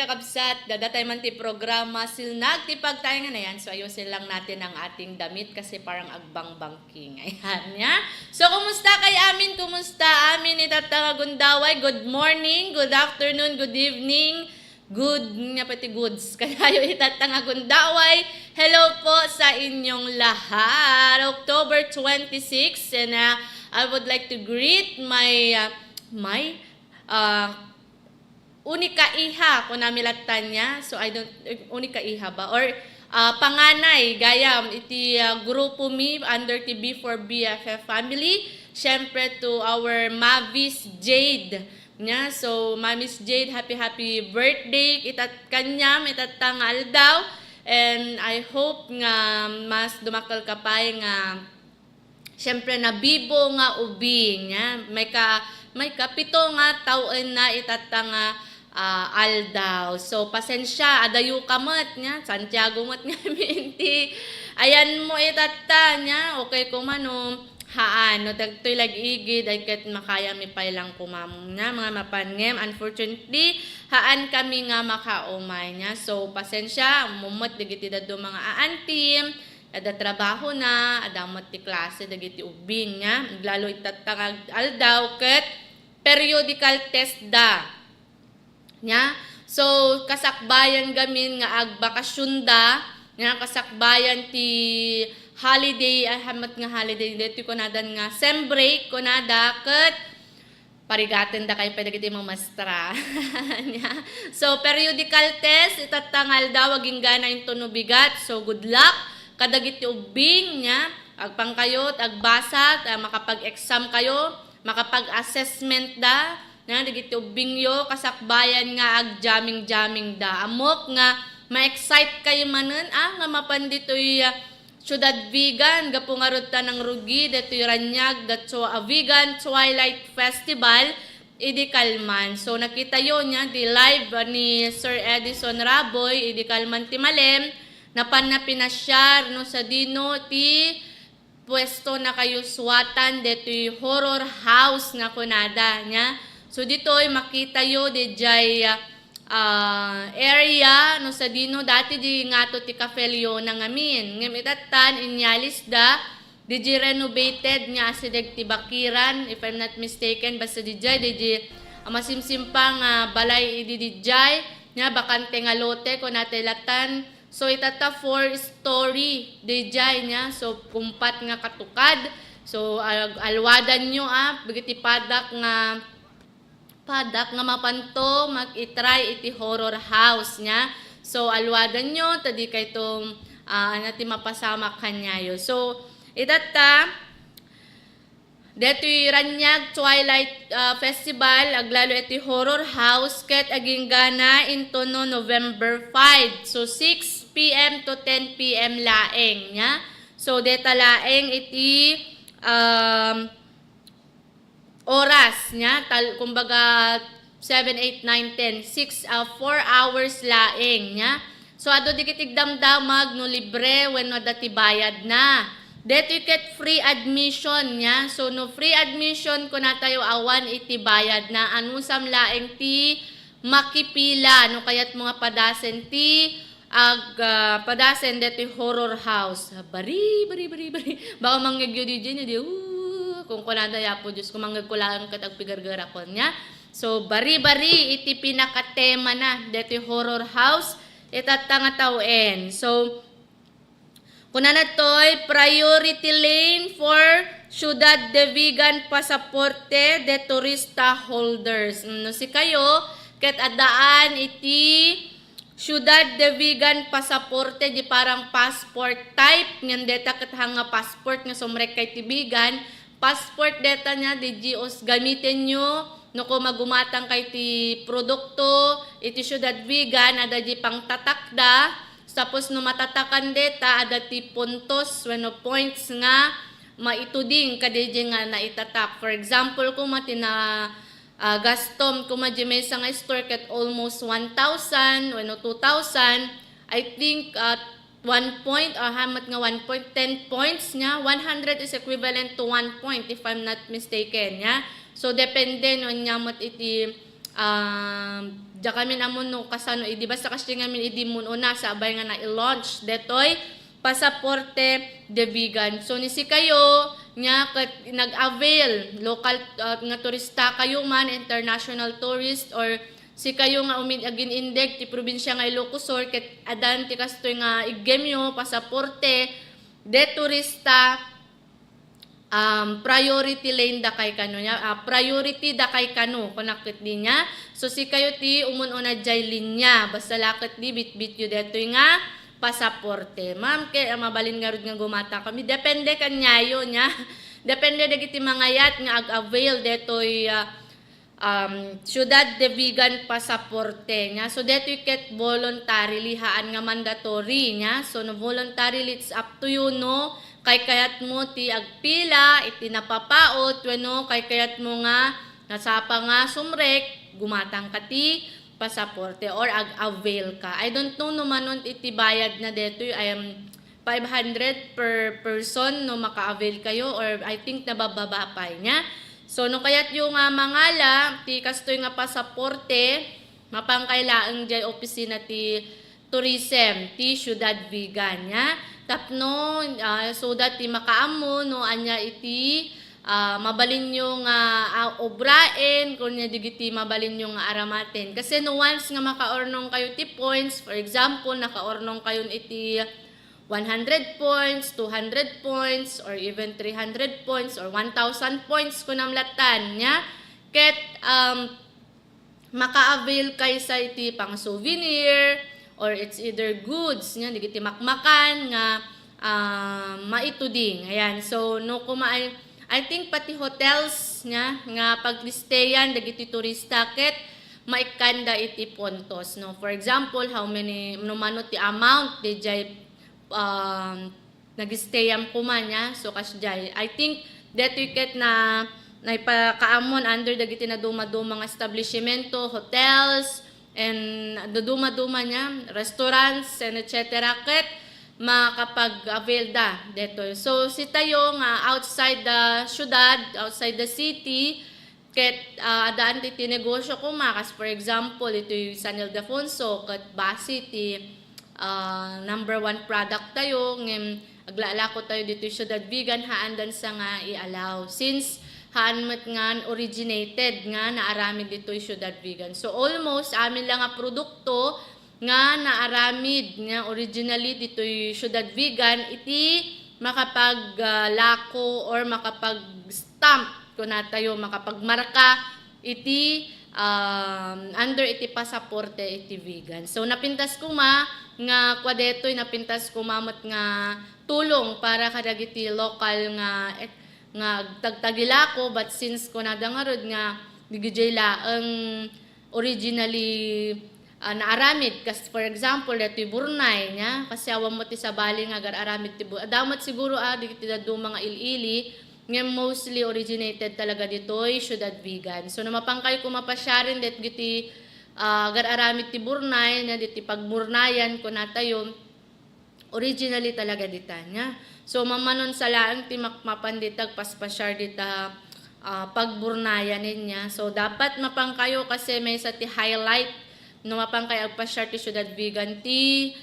kakabsat, dadatay man ti programa silnag ti pagtayo nga na yan. So ayusin lang natin ang ating damit kasi parang agbang bangking. Ayan ya. So kumusta kay amin? Kumusta amin itatanga gundaway? Good morning, good afternoon, good evening. Good nga pati goods. Kayo itatanga gundaway. Hello po sa inyong lahat. October 26 and I would like to greet my unika iha kung namilatan niya. So I don't unika iha ba or panganay gayam iti grupo mi under ti B4B BFF family. Syempre to our Mavis Jade. Nya, so Mamis Jade, happy birthday itat kanyam itatang aldaw and I hope nga mas dumakal kapay nga syempre na bibo nga ubing nya may kapito nga taon na itatang aldaw. So pasensya adayo kamot nya Santiago mot nga minti ayan mo itata nya okay kumano haan, no, dagtoy lag-igid, ay kat makaya mi pailang kumamong na, mga mapangem. Unfortunately, haan kami nga makaumay niya. So, pasensya, mumot, dagiti do mga aantim, ada trabaho na, adamot ti klase, dagiti ubing niya. Lalo itatangag aldaw, kat periodical test da. Niya. So, kasakbayan gamin nga agbakasyon da, nga kasakbayan ti holiday, hamat nga holiday dito ko nadan nga sem break ko nada ket parigaten da kay padagiti mamastra. So periodical test itatangal daw aging gana into no bigat. So good luck kadagiti ubing nya agpangkayot agbasa makapag-exam kayo, makapag-assessment da nya dagiti ubing yo kasakbayan nga ag-jamming da. Amok nga ma-excite kayo manen nga mapanditoy Syudad Vegan, gapungarod ta ng rugi, deto'y ranyag, dato a Vegan Twilight Festival, idi kalman. So nakita yun niya, di live ni Sir Edison Raboy, idi kalman ti Malem, napan na pinasyar, no, sa dino ti pwesto na kayo suwatan, deto'y horror house nga kunada niya. So dito'y makita yo, di jay area no sa dino dati di ngato ti Cafelio na ngamin ngem itatan inyalis da di renovated nya asideg ti Bakiran if I'm not mistaken basta di jay di masimsimpang balay idi di jay nya bakante nga lote ko natelatan so itata 4-story di jay nya so kumpat nga katukad so alwadan nyo bigiti padak nga mapanto mag-itry iti horror house nya. So alwadan nyo tadi kay itong nati mapasama kanyayo. So itata deto'y ranyag Twilight Festival aglalo iti horror house ket aging gana into no November 5. So 6 PM to 10 PM laeng nya. So deta laeng iti oras nya kumbaga 7, 8, 9, 10 4 hours laeng nya so ado dikitig damdamag no libre wenno dati bayad na deto ket free admission nya so no free admission ko natayo awan iti bayad na anusam laeng ti makipila no kayat mga padasen ti padasen deto horror house bari baka mangyagyo di kung kunada ya po Diyos kumangag kulaan kat agpigargara ko niya. So bari-bari iti pinakatema na deti horror house itatanga tawen. So kunana toy priority lane for Ciudad de Vegan pasaporte de turista holders. No si kayo ket adaan iti Ciudad de Vegan pasaporte di parang passport type ngem deta ket hanga passport nga sumrek kay ti vegan passport data niya, di GOs gamitin nyo, no kung magumatang kay ti produkto, iti Ciudad Vegan, ada di pang tatakda, tapos no matatakan data, ada ti puntos, no points nga, maituding kadiji nga na itatak. For example, kung matina gastom, kung may isang store kat almost 1,000, no 2,000, I think 1 point or hamat nga 1 point, 10 points nya 100 is equivalent to 1 point if I'm not mistaken nya so depende no nyamot iti Diya kami namon no kasano idi basta kasi ngamin idi mun una sa abay nga na i-launch detoy pasaporte de vegan. So ni si kayo nga nag-avail local nga turista kayo man, international tourist, or si kayo nga agin index ti probinsya nga Ilocos ket adan ti kastoy nga igemyo pasaporte de turista, priority lane da kay kano nya, priority da kay kano kunakit di nya. So si kayo ti umun-una jay linya basta lakit di bit-bit yu detoy nga pasaporte. Ma'am kay mabalin nga rod nga gumata kami depende kanyayo nya. Depende dagiti mga yat nga ag-avail detoy syudad de vegan pasaporte nya. So detoy ket voluntarily haan nga mandatory nya. So no voluntarily it's up to you no. Kay kayat mo ti agpila iti napapaot wenno kay kayat mo nga nasapa nga sumrek gumatang ka ti pasaporte or ag-avail ka. I don't know no manon iti bayad na detoy I am 500 per person no maka-avail kayo or I think nabababa pa niya. So no kayat yung mangala ti kastoy nga pasaporte mapangkailaang jay opisina ti tourism ti syudad vegan nya. Tapno so that ti makaammo no anya iti mabalin yung obraen kung niya digiti mabalin yung aramaten. Kasi no once nga makaornong kayo ti points, for example nakaornong kayo iti 100 points, 200 points, or even 300 points, or 1,000 points kung namlatan niya. Ket maka-avail kayo sa iti pang souvenir, or it's either goods, niya, digiti makmakan, nga maituding. Ayan, so no kumain, I think pati hotels niya, nga paglistayan, digiti turista, ket maikanda iti pontos. No? For example, how many, no mano ti amount, di jay nag-stayam kumanya so kasjay I think that ticket na naipakaamon under dagiti na duma-duma nga establishmento, hotels, and duma-duma nya restaurants and etc. ket makapag-avail da deto. So si tayo nga outside the syudad, outside the city, ket daan ti negosyo kumakas, for example ito yung San Ildefonso ket base ti number 1 product tayo ngem aglalako tayo dito syudad vegan haandan sa nga i-allow since haanmet nga originated nga naaramid dito syudad vegan. So almost amin lang nga produkto nga naaramid nga originally dito syudad vegan iti makapaglako or makapag-stamp kung na tayo makapagmarka iti under iti pasaporte iti vegan. So napintas ko nga kwadetoy napintas ko mamot nga tulong para kadagiti local nga tagtagilako, but since ko nadangarod nga digijay laeng originally naaramid kas for example detoy Burnay nya kasi awam mo ti sabali nga aramid ti damat siguro digiti dadu mga ilili nga mostly originated talaga ditoy syudad vegan. So namapangkay ko mapasyarin det giti aramid ti Burnay nya diti pagburnayan ko natayo originally talaga ditanya. So mamanon sa laang ti mapanditag paspasyar dita pagburnayan niya. So dapat mapangkayo kasi may sa ti highlight no mapangkay agpasyar ti syudad vegan ti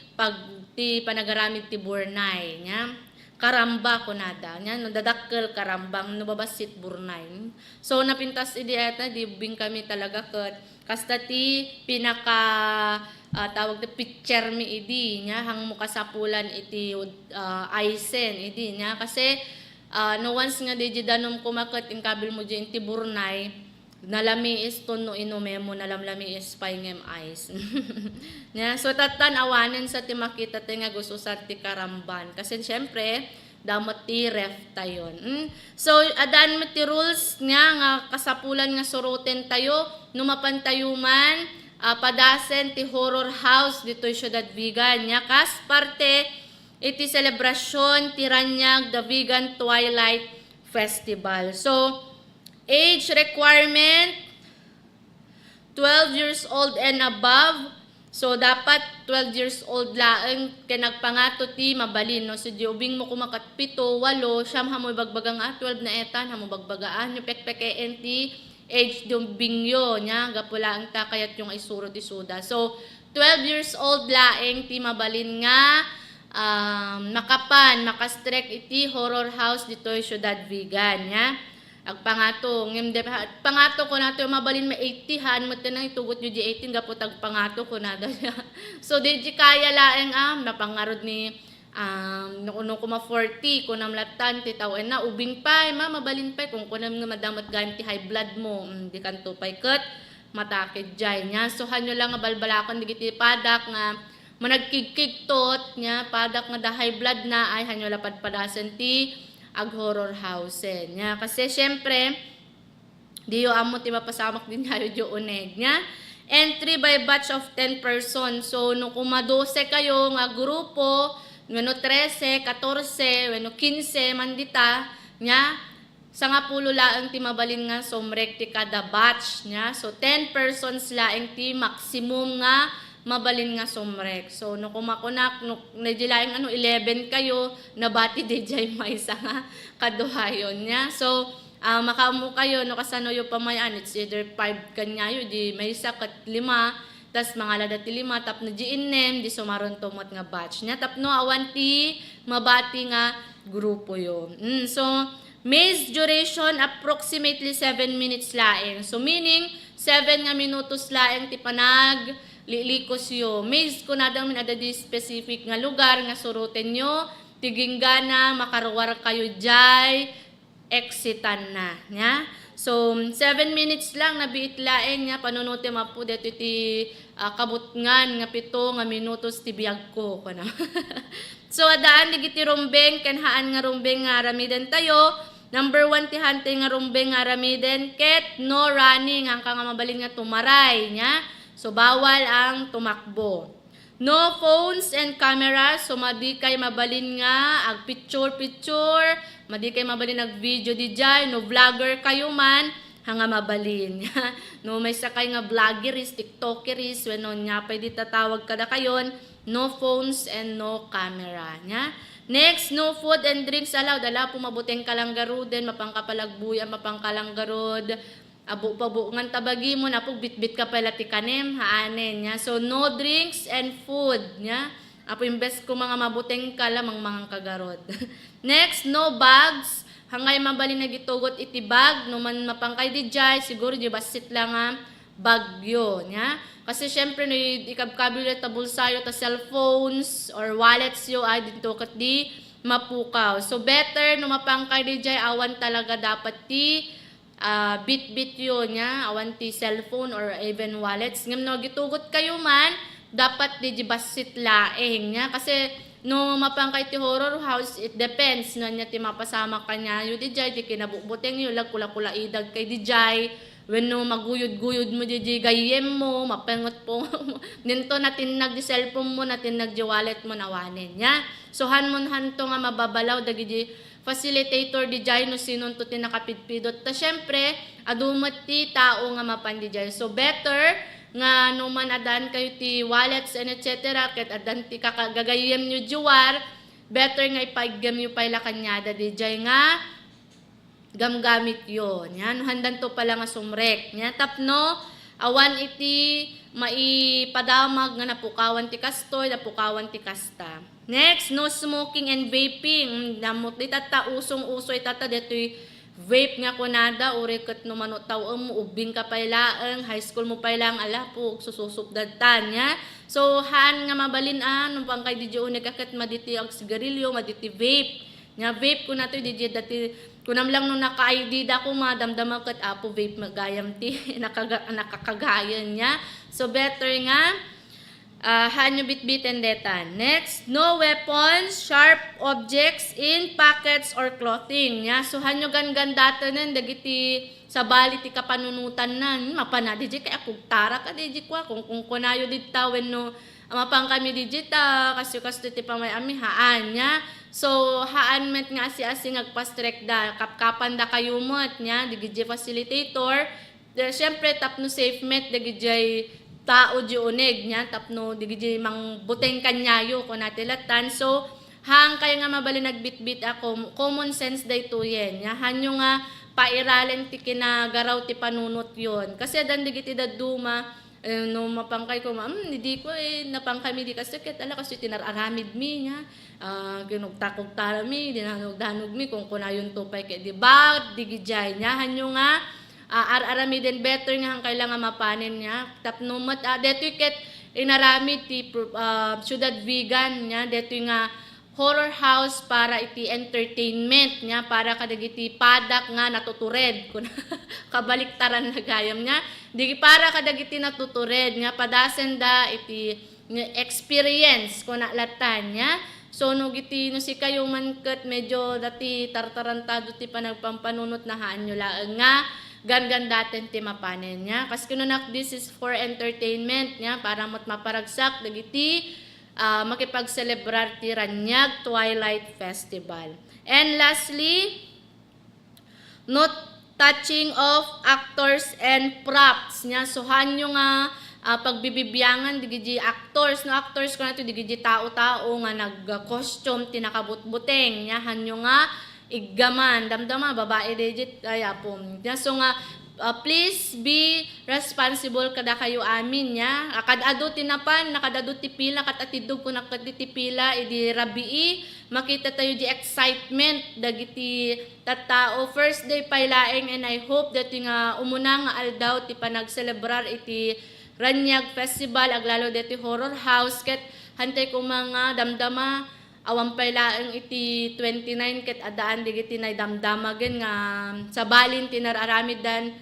panagaramid ti Burnay nya. Karamba ko nada nya no dadakkel karambang no babasit Burnay. So napintas idi eta di bing kami talaga ket kasta ti pinaka tawag ti picture mi idi nya hang mukasapulan iti Aisen idi nya kasi no once nga di danom kumaket in kabil mo di ti Burnay nalami is to no inomemo nalamlami is paingem ice. Nya so tatan awanen sa ti makita ti nga gusto sa ti karamban kasi syempre damot ti ref tayon. So adan mo ti rules nga kasapulan nga suroten tayo numapantayuman padasen ti horror house dito syudad vegan nya kas parte iti selebrasyon ti ranyag the Vegan Twilight Festival. So age requirement 12 years old and above. So dapat 12 years old laeng kinagpangato ti mabalin no. So diubing mo kumakat 7, 8 siyam hamoy bagbagang 12 na etan hamo bagbagaan yung pekpekeen ti age dumbingyo nya gapula ang takayat yung isuro ti suda. So 12 years old laeng ti mabalin nga makapan makastrek iti horror house ditoy Ciudad Vigan nya. Agpangato ngem pangato ko nato mabalin ma 80 han mo tinang itugot yu di 18 gapot agpangato ko na so di kaya laeng napangarod ni no kuma 40 kunam latan ti tawen na ubing pay mabalin pay kung kunam nga madamot ganti high blood mo di kanto pay ket matakid jay nya so hanyo lang nga balbalakon digiti padak nga managkikiktot nya padak nga da high blood na ay hanyo lapad padasen ti ag horror house nya kasi syempre diyo amo ti mapasamak din hayo di uneg nya. Entry by batch of 10 persons. So no kuma 12 kayo nga grupo, no 13, 14, no 15 mandita nya sa nga pulo laeng ti mabalin nga somrek ti kada batch nya. So 10 persons laeng ti maximum nga mabalin nga somrek. So no kumakunak no najilaeng 11 kayo nabati dijay maysa nga kaduhayon nya. So makaamu kayo no kasano yo pamayan it's either 5 kanyayo di maysa kat 5 tas mga lada ti 5 tapno di inem di sumaron tumot nga batch nya tapno awan ti mabati nga grupo yo. So maze duration approximately 7 minutes laeng. So meaning 7 nga minutos laeng ti panag lilikos yo. Maze ko na daw min ada di specific nga lugar nga suruten nyo, tiginggana, makaruwar kayo jay, exitan na. Nya? So, 7 minutes lang nabiit laeng nya, panunuti mapu dito ti kabutngan nga 7 nga minutos ti biyag ko. So, adaan digiti rumbeng, kanhaan nga rumbeng nga ramiden tayo, number 1 ti hante nga rumbeng nga ramiden, ket no running, hangka nga mabalin nga tumaray. Nya? So, bawal ang tumakbo. No phones and cameras. So, madi kay mabalin nga ag picture. Madi kay mabalin ag video di jay. No vlogger kayo man, hanga mabalin. No may sakay nga vloggeris, tiktokeris. When nya pwede tatawag kada kayon. No phones and no camera. Nya? Next, no food and drinks allowed. Ala, pumabuteng kalanggaruden, mapangkapalagbuya, mapangkalanggarod. Abo-pabo-ngan tabagi mo na po bitbit ka pala ti kanem haanen nya. So no drinks and food nya. Apo imbes ko mga mabuteng kala mga kagarod. Next, no bags. Hangay mabalin na gitugot iti bag no man mapangkay di jay siguro di basit lang nga bagyo nya. Kasi syempre no ikabkabil ta bulsayo ta cellphones or wallets yo ay dito kat di mapukaw. So better no mapangkay di jay awan talaga dapat ti bit-bit yun nya, awan ti cellphone or even wallets. Ngam no, gitugot kayo man, dapat di basit laeng nya. Kasi no mapangkay ti horror house, it depends no nya ti mapasama kanya. Yu di jay, di kinabubuteng yu, kula-kula idag kay di jay. When no maguyod-guyod mo di gayem mo, mapangot po. Ninto natin nag di cellphone mo, natin nag di wallet mo nawanin nya. So hanmon hanto nga mababalaw dagi di facilitator di jay no sinon to tinakapidpidot ta syempre adumat ti tao nga mapan di jay. So better nga no man adan kayo ti wallets and etc. ket adan ti kakagagayem nyo juwar better nga ipaigam yu payla kanyada di jay nga gamgamit yon yan handan to pala nga sumrek nya tapno awan iti maipadamag nga napukawan ti kastoy napukawan ti kasta. Next, no smoking and vaping. Namot di tata usong-uso itata detoy vape nga kunada uri ket no manutaw mo ubing ka paylaeng high school mo paylang ala po sususupdadtan nya. So haan nga mabalin no pangkay di une kaket maditi ang sigarilyo maditi vape. Nya vape ko nato di dati kunam lang no naka-ID da ko madamdama ket apo vape magayam ti nakakagayan nya. So better nga hanyo bitbitin detan. Next, no weapons, sharp objects in pockets or clothing. Ya, so hanyo gandata nan dagiti sa bali ti kapanunutan nan mapana di kay akugtara ka di kwa kung kunayo dita wenno mapang kami digita kasi ti pamay ami haan nya. So haan met nga asi ngagpastrek da kapkapan da kayo mot nya digiti facilitator. Siyempre tapno safe met digiti tao di uneg nya tapno digiti mang buteng kanyayo ko natilatan. So hang kaya nga mabali nagbitbit ako common sense dayto yen nya hanyo nga pairalen ti kinagaraw ti panunot yon. Kasi dan digiti daduma, no mapangkay ko, hindi ko napangkay mi di kasi ket ala kasi tinararamid mi nya. Ginugtakog talami, dinanugdanog mi kung kunayon tupay ket di ba digijay nya hanyo nga ararami din better nga hang kailangan mapanin niya tapnumat deto ket inaramid ti syudad vegan nya deto nga horror house para iti entertainment nya para kadagiti padak nga natutured kun kabaliktaran na gayam nya di para kadagiti natutured nga padasen da iti experience kun latan nya. So no giti no si kayo man ket medyo dati tartarantado ti panagpampanunot na haan nyo laeng nga gangan daten ti mapanen nya. Kas kinunak this is for entertainment nya para mo't maparagsak dagiti makipag-celebrar ti Ranyag Twilight Festival. And lastly, no touching of actors and props nya. So hanyo nga pagbibibiyangan digiji actors no actors ko nato digiji tao-tao nga nag-costume ti nakabutbuteng nya hanyo nga iggaman damdama babae digit ayapom nya. So nga please be responsible kada kayo amin nya. Kadado tinapan nakadado ti pila kat atidog ko nakadti ti pila idi rabii makita tayo di excitement dagiti tattao first day paylaeng and I hope that nga umuna nga aldaw ti panagselebrar iti Ranyag Festival aglalo deti horror house ket hantay ko mga damdama awan paylaeng iti 29 ket adaan digiti nay damdamagen nga sa balin tinararamid dan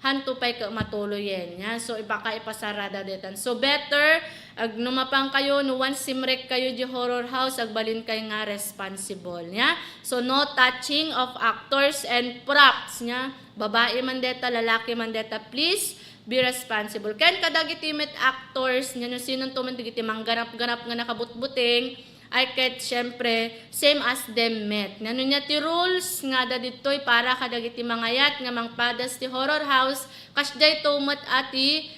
hanto pay ka matuloyen nya. So ibaka ipasarada detan. So better ag numapang kayo no once simrek kayo di horror house agbalin kay nga responsible nya. So no touching of actors and props nya. Babae man deta lalaki man deta please be responsible. Ken kadagiti met actors nya no sinon to man digiti mangganap-ganap nga nakabutbuting ay ket syempre same as them met. Ngano nya ti rules nga da ditoy para kadagiti mangayat nga mangpadas ti horror house kasday tumet ati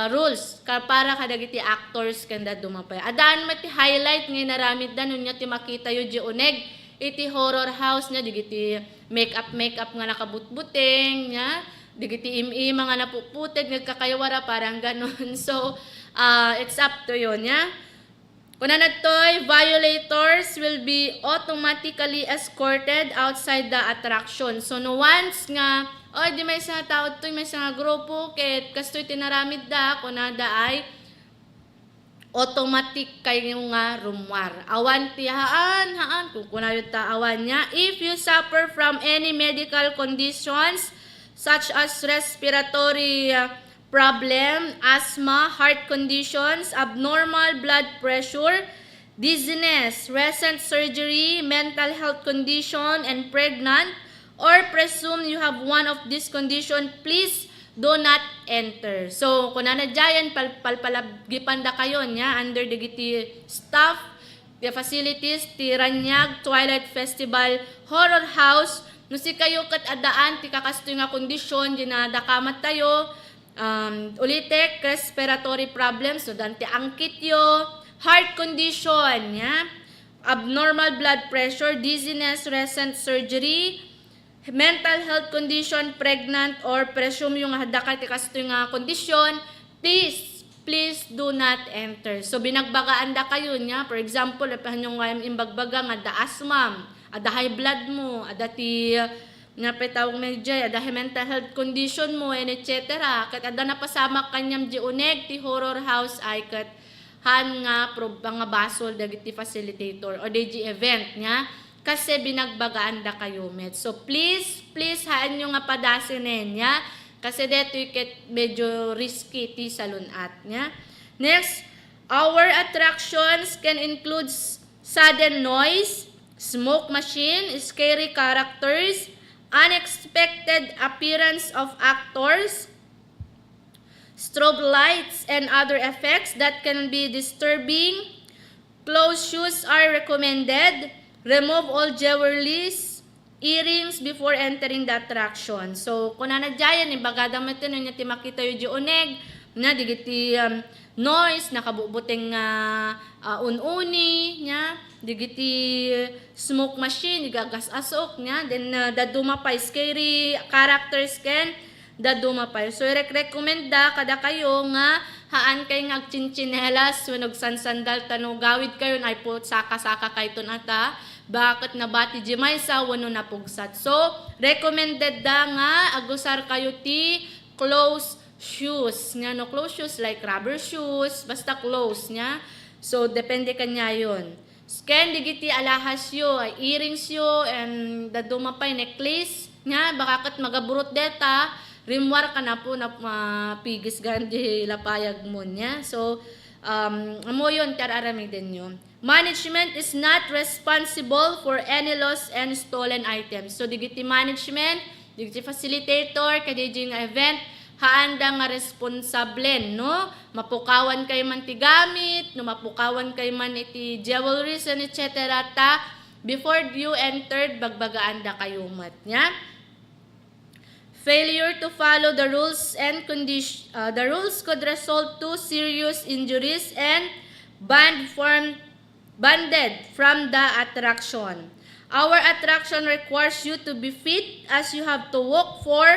rules para kadagiti actors kanda dumapay. Adaan met ti highlight nga naramid dan nya ti makita yu di uneg iti horror house nya digiti makeup nga nakabutbuteng nya digiti mga napuputed nagkakaywara parang ganon. So it's up to you nya. Kuna nagtoy, violators will be automatically escorted outside the attraction. So no once nga, di may sa tao to, may sa grupo, ket kastoy tinaramid da, kuna da ay automatic kayo nga rumwar. Awan ti haan, kung kuna yung taawan niya. If you suffer from any medical conditions, such as respiratory problem, asthma, heart conditions, abnormal blood pressure, dizziness, recent surgery, mental health condition, and pregnant, or presume you have one of these conditions, please do not enter. So, kung nanadyayan, palpalagipan da kayo niya under the staff, the facilities, ti Ranyag Twilight Festival Horror House, no si kayo kat adaan, ti kakastoy nga kondisyon, di na dakamat tayo, ulitek, respiratory problems, so dante angkit yo, heart condition, ya, abnormal blood pressure, dizziness, recent surgery, mental health condition, pregnant, or presume yung hadakay tikasto yung kondisyon, please do not enter. So binagbagaan da kayo niya, for example, apahan yung imbagbaga nga da asthma, ada high blood mo, ada ti nga petawag medya, dahil mental health condition mo, and etc. Kat ada napasama kanyam di uneg, ti horror house ay kat han nga nga basol dagiti facilitator or di event nya kasi binagbagaan da kayo met. So please haan nyo nga padasinin nya kasi deto ket medyo risky ti salunat nya. Next, our attractions can include sudden noise, smoke machine, scary characters, unexpected appearance of actors, strobe lights, and other effects that can be disturbing. Closed shoes are recommended. Remove all jewelries, earrings before entering the attraction. So, kung nanadyayan, ibagada mo ito, ti makita yung di uneg, na digiti noise, nakabubuteng ununi nya, digiti smoke machine, igagas-asok nya, then daduma pa scary characters ken daduma pa. So recommend da kada kayo nga haan kay ngagchinchinelas wennog sansandal tano gawid kayo ay po saka-saka kay ton ata bakit nabati jimay sa wano napugsat. So recommended da nga agusar kayo ti close shoes nya, no close shoes like rubber shoes basta close nya. So depende kanya yon. Scan digiti alahas yo, earrings yo and daduma pa necklace nya bakakat magaburot deta rimwar ka na po na pigis gandi lapayag mo niya. So, amo yun, tararami din yun. Management is not responsible for any loss and stolen items. So, digiti management, digiti facilitator, kadiji nga event, haanda nga responsable, no? Mapukawan kay man ti gamit, no mapukawan kay man iti jewelries and etc. Ta, before you entered, bagbagaan da kayo mat niya. Failure to follow the rules and the rules could result to serious injuries and banned from the attraction. Our attraction requires you to be fit as you have to walk for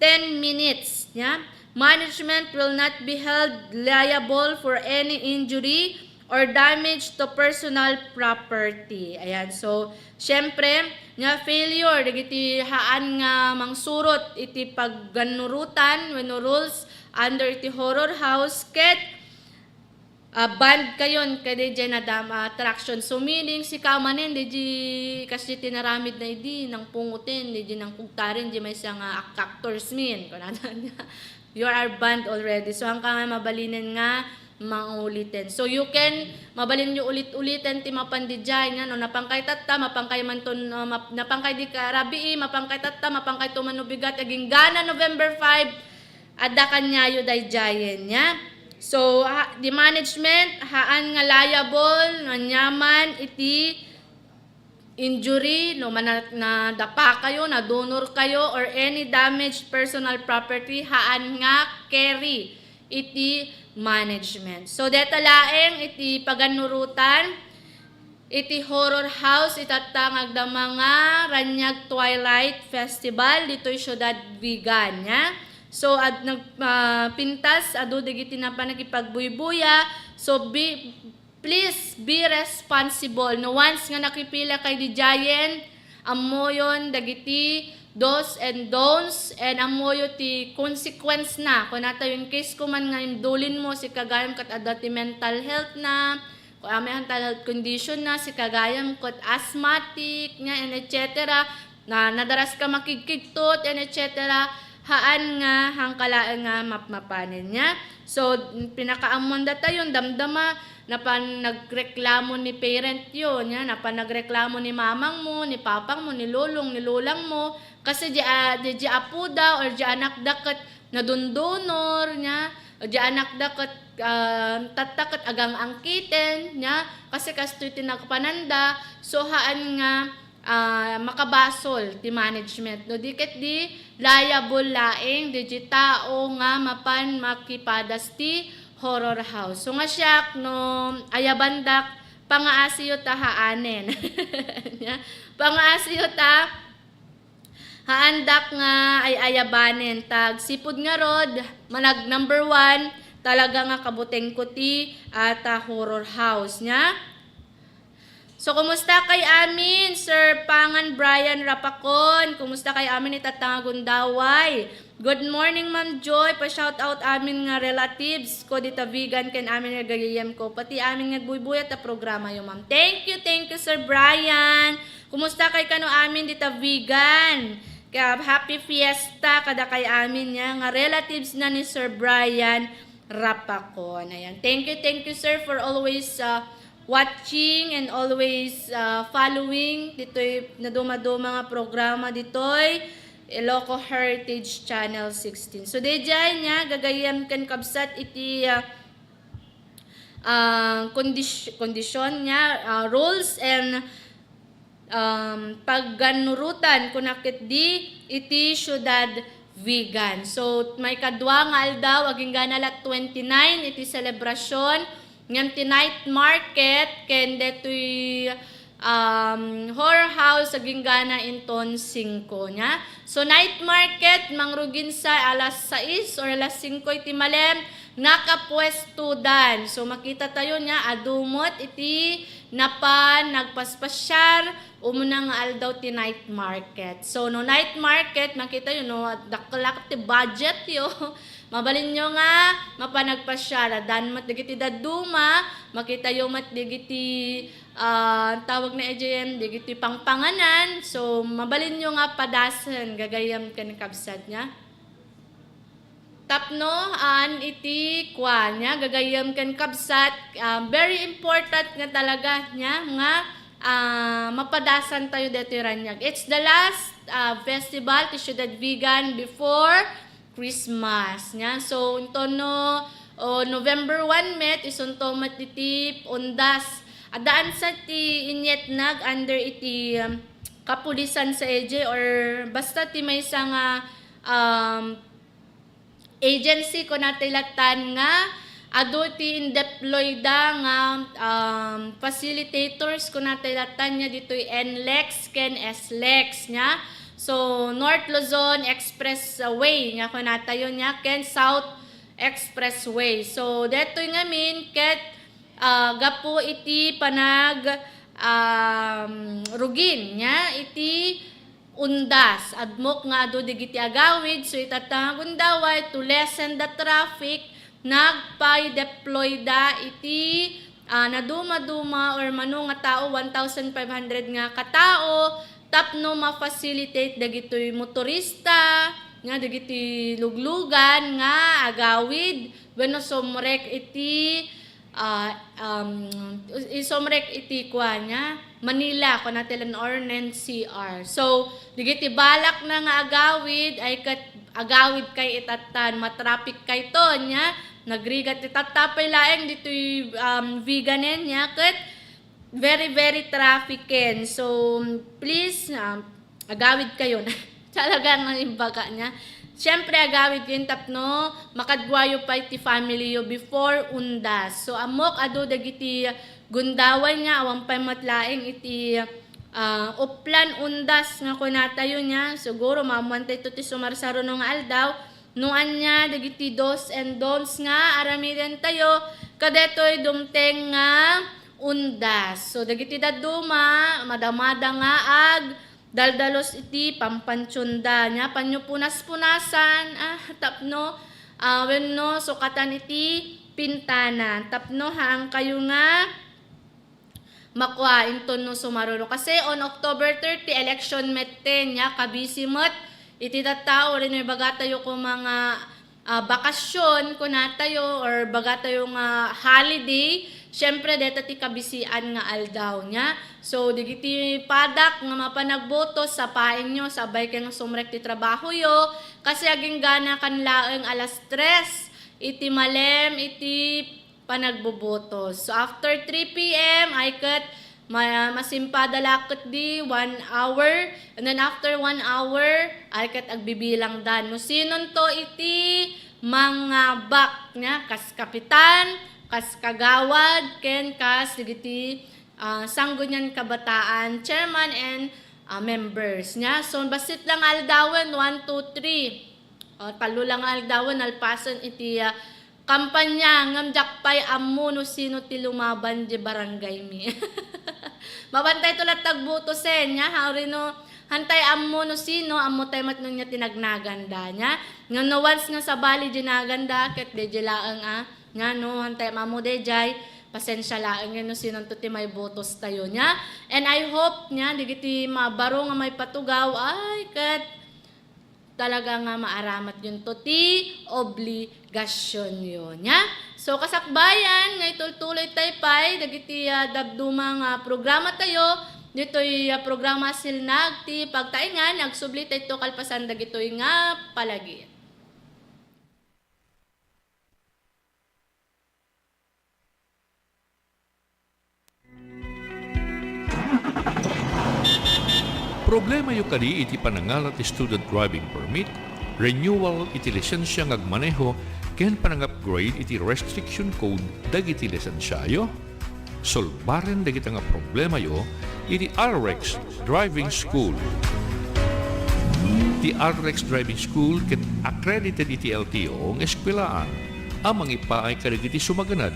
10 minutes. Yeah? Management will not be held liable for any injury or damage to personal property. Ayan, so, syempre, nga failure, digiti haan nga mangsurot, iti pagganurutan, when rules, under iti horror house, ket, band kayon, kade dyan na attraction. So, meaning, si kamanin, di kasi tinaramid na idi, nang pungutin, di nang kugtarin, di may isang actors min. You are banned already. So, hanggang nga mabalinin nga, mangulitin. So you can mabalin nyo ulit-ulitin ti mapandijay nga no napangkay tatta mapangkay man ton napangkay di ka rabi mapangkay tatta mapangkay to manubigat aging gana November 5 adda kanyayo dayjayen nya. So the management haan nga liable nga nyaman iti injury no man na dapa kayo na donor kayo or any damaged personal property haan nga carry iti management. So deta laeng iti paganurutan iti horror house itatangag da mga Ranyag Twilight Festival dito'y Syudad Vigan nya. So ad nagpintas adu digiti na pa nagipagbuy-buya. So please be responsible. No once nga nakipila kay di giant amoyon dagiti dos and don'ts and amoyo ti consequence na kung nata yung case ko man nga indulin mo si kagayam kat adati mental health na kung may mental health condition na si kagayam kat asthmatic nga and etc. na nadaras ka makikigtot and etc. haan nga hangkalaan nga mapmapanin niya. So pinakaamon data yung damdama na nagreklamo ni parent yun, na nagreklamo ni mamang mo, ni papang mo, ni lolong, ni lolang mo, kasi di apuda or di anak dakat nadundunor niya, o di anak dakat tatakat agang angkiten niya, kasi kastoy tinagpananda, so haan nga makabasol ti management. No, diket di liable laing, di tao nga mapan makipadas ti horror house. So nga siyak no ayabandak pangaasiyo ta haanen. Pangaasiyo ta haandak nga ay ayabanen tag sipud nga rod manag number 1 talaga nga kabuteng kuti at horror house nya. So, kumusta kay amin, Sir Pangan Brian Rapacon? Kumusta kay amin itatangagundaway? Good morning, Ma'am Joy. Pa-shout out amin nga relatives ko dita vegan ken amin nga gayayam ko. Pati amin nga buybuyat ta programa yo, Ma'am. Thank you, Sir Brian. Kumusta kay kano amin dita vegan? Kaya happy fiesta kada kay amin nga relatives na ni Sir Brian Rapacon. Ayan. Thank you, sir, for always watching and always following dito'y naduma-duma nga programa dito'y Iloco Heritage Channel 16. So dayjay nya gagayam kan kabsat iti kondisyon nya rules and pagganurutan kunakit di iti Syudad vegan. So may kadwa nga aldaw aging ganalat 29 iti selebrasyon ngam ti night market ken detoy horror house aging gana inton 5 nya. So night market mangrugin sa alas 6 or alas 5 iti malem nakapwestudan. So makita tayo nya adumot iti napan nagpaspasyar umuna nga aldaw ti night market. So no night market makita yun no daklak ti budget yo. Mabalin nyo nga mapanagpasyar dan mat digiti daduma makita yo mat digiti tawag na EJM digiti pangpanganan. So mabalin nyo nga padasan gagayam kan kabsat nya. Tapno an iti kwa nya gagayam kan kabsat very important nga talaga nya nga mapadasan tayo dito ranyag. It's the last festival ti Ciudad Vegan before Christmas nya. So ito no November 1 met isunto matitip undas adaan sa ti inyet nag under iti kapulisan sa EJ or basta ti may isang agency ko natilatan nga ado ti indeployda nga facilitators ko natilatan niya dito'y NLEX ken SLEX niya. So North Luzon Expressway nga ko natayo niya ken South Expressway. So deto'y ngamin ket gapo iti panag rugin niya iti undas admok nga ado digiti agawid. So itatangundaway to lessen the traffic nagpa-deploy da iti naduma-duma or mano nga tao 1,500 nga katao tapno ma-facilitate dagitoy motorista nga dagiti luglugan nga agawid wenno somrek iti isomrek iti kwa nya Manila ko natilan or NCR. So digiti balak na nga agawid ay kat agawid kay itatan matraffic kay to nya nagrigat itatapay laeng ditoy veganen nya ket very very trafficen. So please agawid kayo talaga nga imbaga nya. Siyempre agawid yun tapno makadwayo pa iti family yo before undas. So amok ado dagiti gundawan nga awang pamatlaeng iti uplan undas nga kunatayo nya. Siguro mamuantay to ti sumarsaro ng aldaw nuan nya dagiti dos and don'ts nga aramidan tayo kadetoy dumteng nga undas. So dagiti daduma madamada nga ag daldalos iti pampansyunda nya panyo punas-punasan tapno wenno sukatan iti pintana tapno haang kayo nga makwa inton no sumaruro kasi on October 30 election mette nya kabisimot iti tattao rin may baga tayo ko mga bakasyon ko natayo or baga tayo nga holiday. Siyempre, dito ti kabisian nga aldaw nya. So, digiti padak nga mapanagboto sa pain nyo, sabay kayo nga sumrek ti trabaho yo. Kasi aging gana kanlaeng alas 3, iti malem, iti panagboboto. So, after 3 p.m., ay kat masimpada lakot di 1 hour. And then after 1 hour, ay kat agbibilang dan. No, sinon to iti mga bak nya, kas kapitan, kas kagawad, ken kas digiti sanggunyan kabataan, chairman and members nya. So basit lang aldawan 1, 2, 3. Talo lang aldawan alpasan iti kampanya ngam jakpay ammo no sino ti lumaban di barangay mi. Mabantay to lat tagboto sen nya harino hantay ammo no sino ammo tay matno nya tinagnaganda nya. Ngano once nga sa bali dinaganda ket de laeng nga no hantay mamo dejay pasensya laeng no sinon to ti may botos tayo nya. And I hope nya digiti mabaro nga may patugaw ay ket talaga nga maaramat yun to ti obligasyon yun nya. So kasakbayan nga itultuloy tayo pay dagiti dabduma nga programa tayo dito'y programa silnag ti pagtaingan agsubli tayo kalpasan dagitoy nga palagi. Problema yung kadi iti panangalat ti student driving permit, renewal iti lisensya ngagmaneho ken panang-upgrade iti restriction code dagiti lisensyayo. Solbaren dagiti nga problema yo iti RX Driving School. Ti RX Driving School ket accredited iti LTO ng eskwelaan amang ipaay kadagiti sumaganad.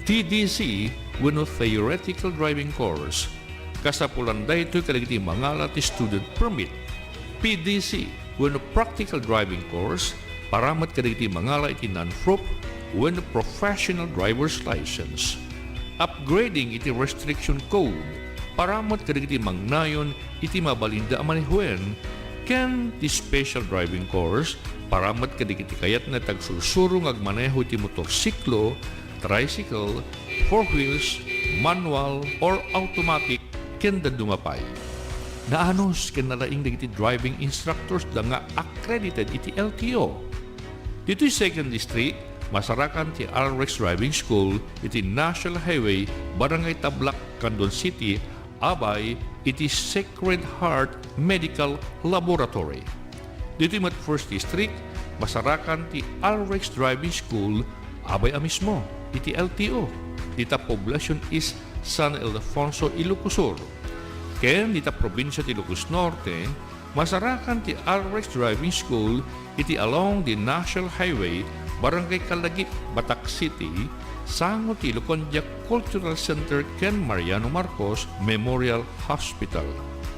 TDC wenno theoretical driving course kasapulan daytoy kadagiti mangala ti student permit. PDC wenno practical driving course paramat kadagiti mangala iti non-prop wenno professional driver's license. Upgrading iti restriction code paramat kadagiti mangnayon iti mabalinda a manehuen ken ti special driving course paramat kadagiti kayat na tagsursuro ngagmaneho iti motorsiklo, tricycle, four wheels, manual or automatic ken dumapay. Naanos ken nalaing dagiti driving instructors da nga accredited iti LTO. Dito'y 2nd District, masarakan ti RX Driving School iti National Highway, Barangay Tablak, Candon City, abay iti Sacred Heart Medical Laboratory. Dito'y mat 1st District, masarakan ti RX Driving School, abay mismo iti LTO. Dita poblasyon is San Ildefonso, Ilocos Sur. Ken dita probinsya ti Ilocos Norte, masarakan ti RX Driving School iti along the National Highway, Barangay Kalagip, Batak City, sango ti Lucondia Cultural Center ken Mariano Marcos Memorial Hospital.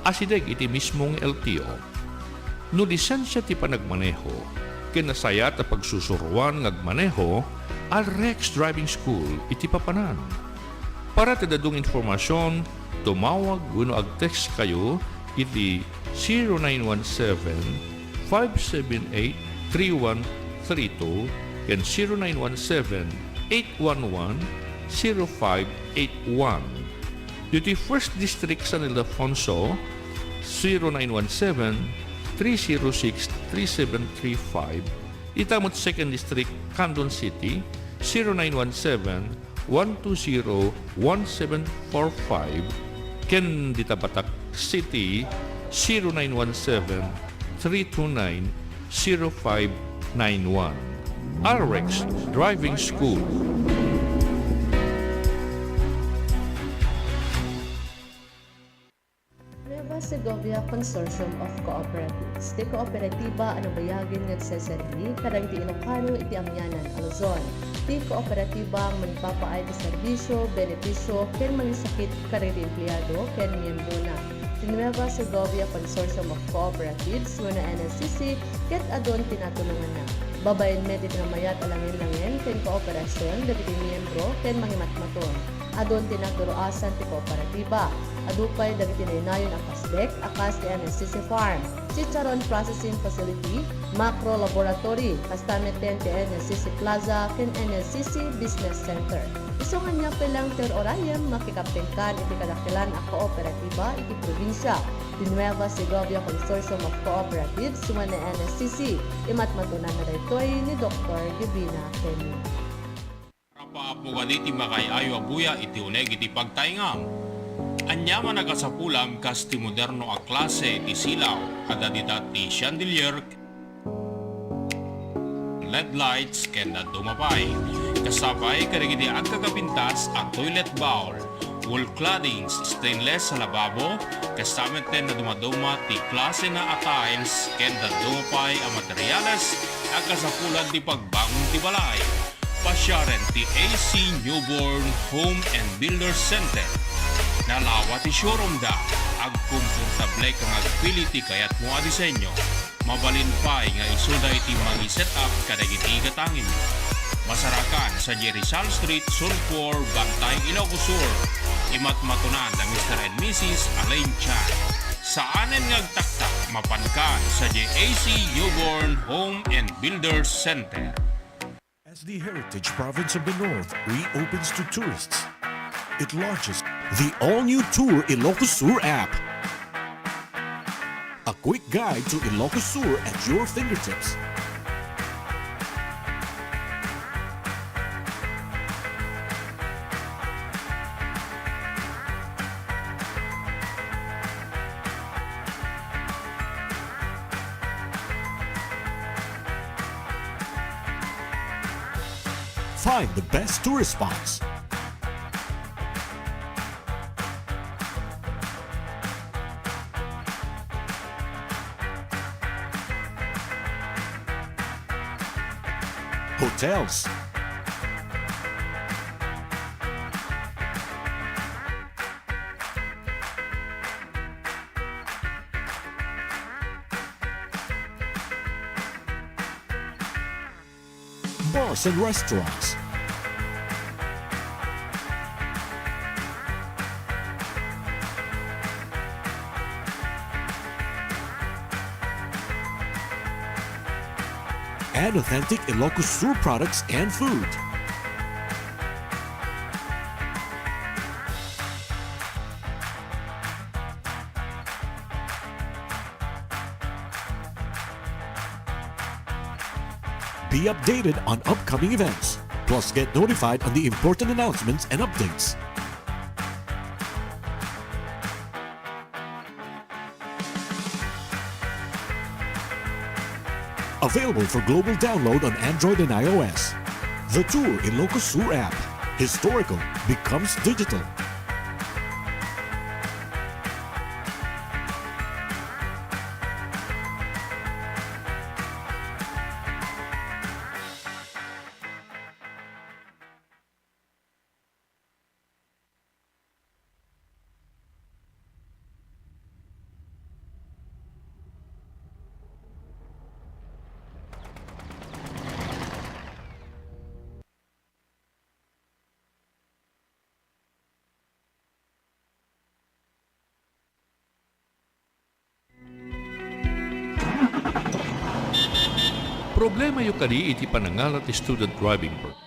Asideg iti mismong LTO. No lisensya ti panagmaneho, ken nasaya ta pagsusuruan ngagmaneho, RX Driving School iti papanan. Para tadadong informasyon, tumawag wenno ag-text kayo iti 0917-578-3132 and 0917-811-0581. Dito 1st District San Ildefonso, 0917-306-3735. Itamot 2nd District Candon City, 0917-120-1745. Ken dita Batak City, 0917-329-0591. RX Driving School. Nueva Segovia Consortium of Cooperatives. Ti kooperatiba ano bayagin nga sesarili kadang ti Ilocano iti amyanan a Luzon. Ti kooperatiba magpapaay ti serbisyo, benepisyo, ken mangisakit kadagiti empleyado ken miyembro na. Ti Nueva Segovia Consortium of Cooperatives wano NSCC ket adon tinatulungan na. Babayin met iti namayat alangin-langin ken kooperasyon dagiti miyembro ken mangimatmaton. Adon tinaturoasan ti kooperatiba. Adupay dagiti nainayon ang pasbek akas ti NSCC Farm, Chicharon Processing Facility, Macro Laboratory, kastameten ti NSCC Plaza ken NSCC Business Center. Isungan niya pelang ter orayem makikaptengkan iti kadakilan a kooperatiba iti probinsya. Ti Nueva Segovia Consortium of Cooperatives suman na NSCC. Imatmatunan na daytoy ni Dr. Gibina Kenny. Rapaapo ganiti makayayo abuya iti uneg iti pagtaingam. Anyaman nagasapulam kas ti moderno a klase iti silaw kada dita ti chandelier LED lights ken na dumapay. Kasabay kadagiti agkagapintas a toilet bowl, wall claddings, stainless sa lababo, kasameten na dumaduma ti klase nga a tiles ken na dumapay a materyales agkasapulan ti pagbangon ti balay. Pasyaren ti AC Newborn Home and Builder Center. Nalawa ti showroom da, agkomportable kang agpili ti kayat mo a disenyo. Mabalin pa'y nga isuda iti mag-set up kadagiti katangin. Masarakan sa Rizal Street, Sulphur, Bantay, Ilocos Sur. Imatmatunan na Mr. and Mrs. Alain Chan. Saanen ngagtaktak mapankan sa JAC Newborn Home and Builders Center. As the Heritage Province of the North reopens to tourists, it launches the all-new Tour Ilocos Sur app. A quick guide to Ilocos Sur at your fingertips. Find the best tourist spots. Hotels. Bars and restaurants. And authentic Ilocos Sur products and food. Be updated on upcoming events, plus get notified on the important announcements and updates. Available for global download on Android and iOS. The Tour Ilocos Sur app. Historical becomes digital. Problema yung kani iti panangalat ti student driving program.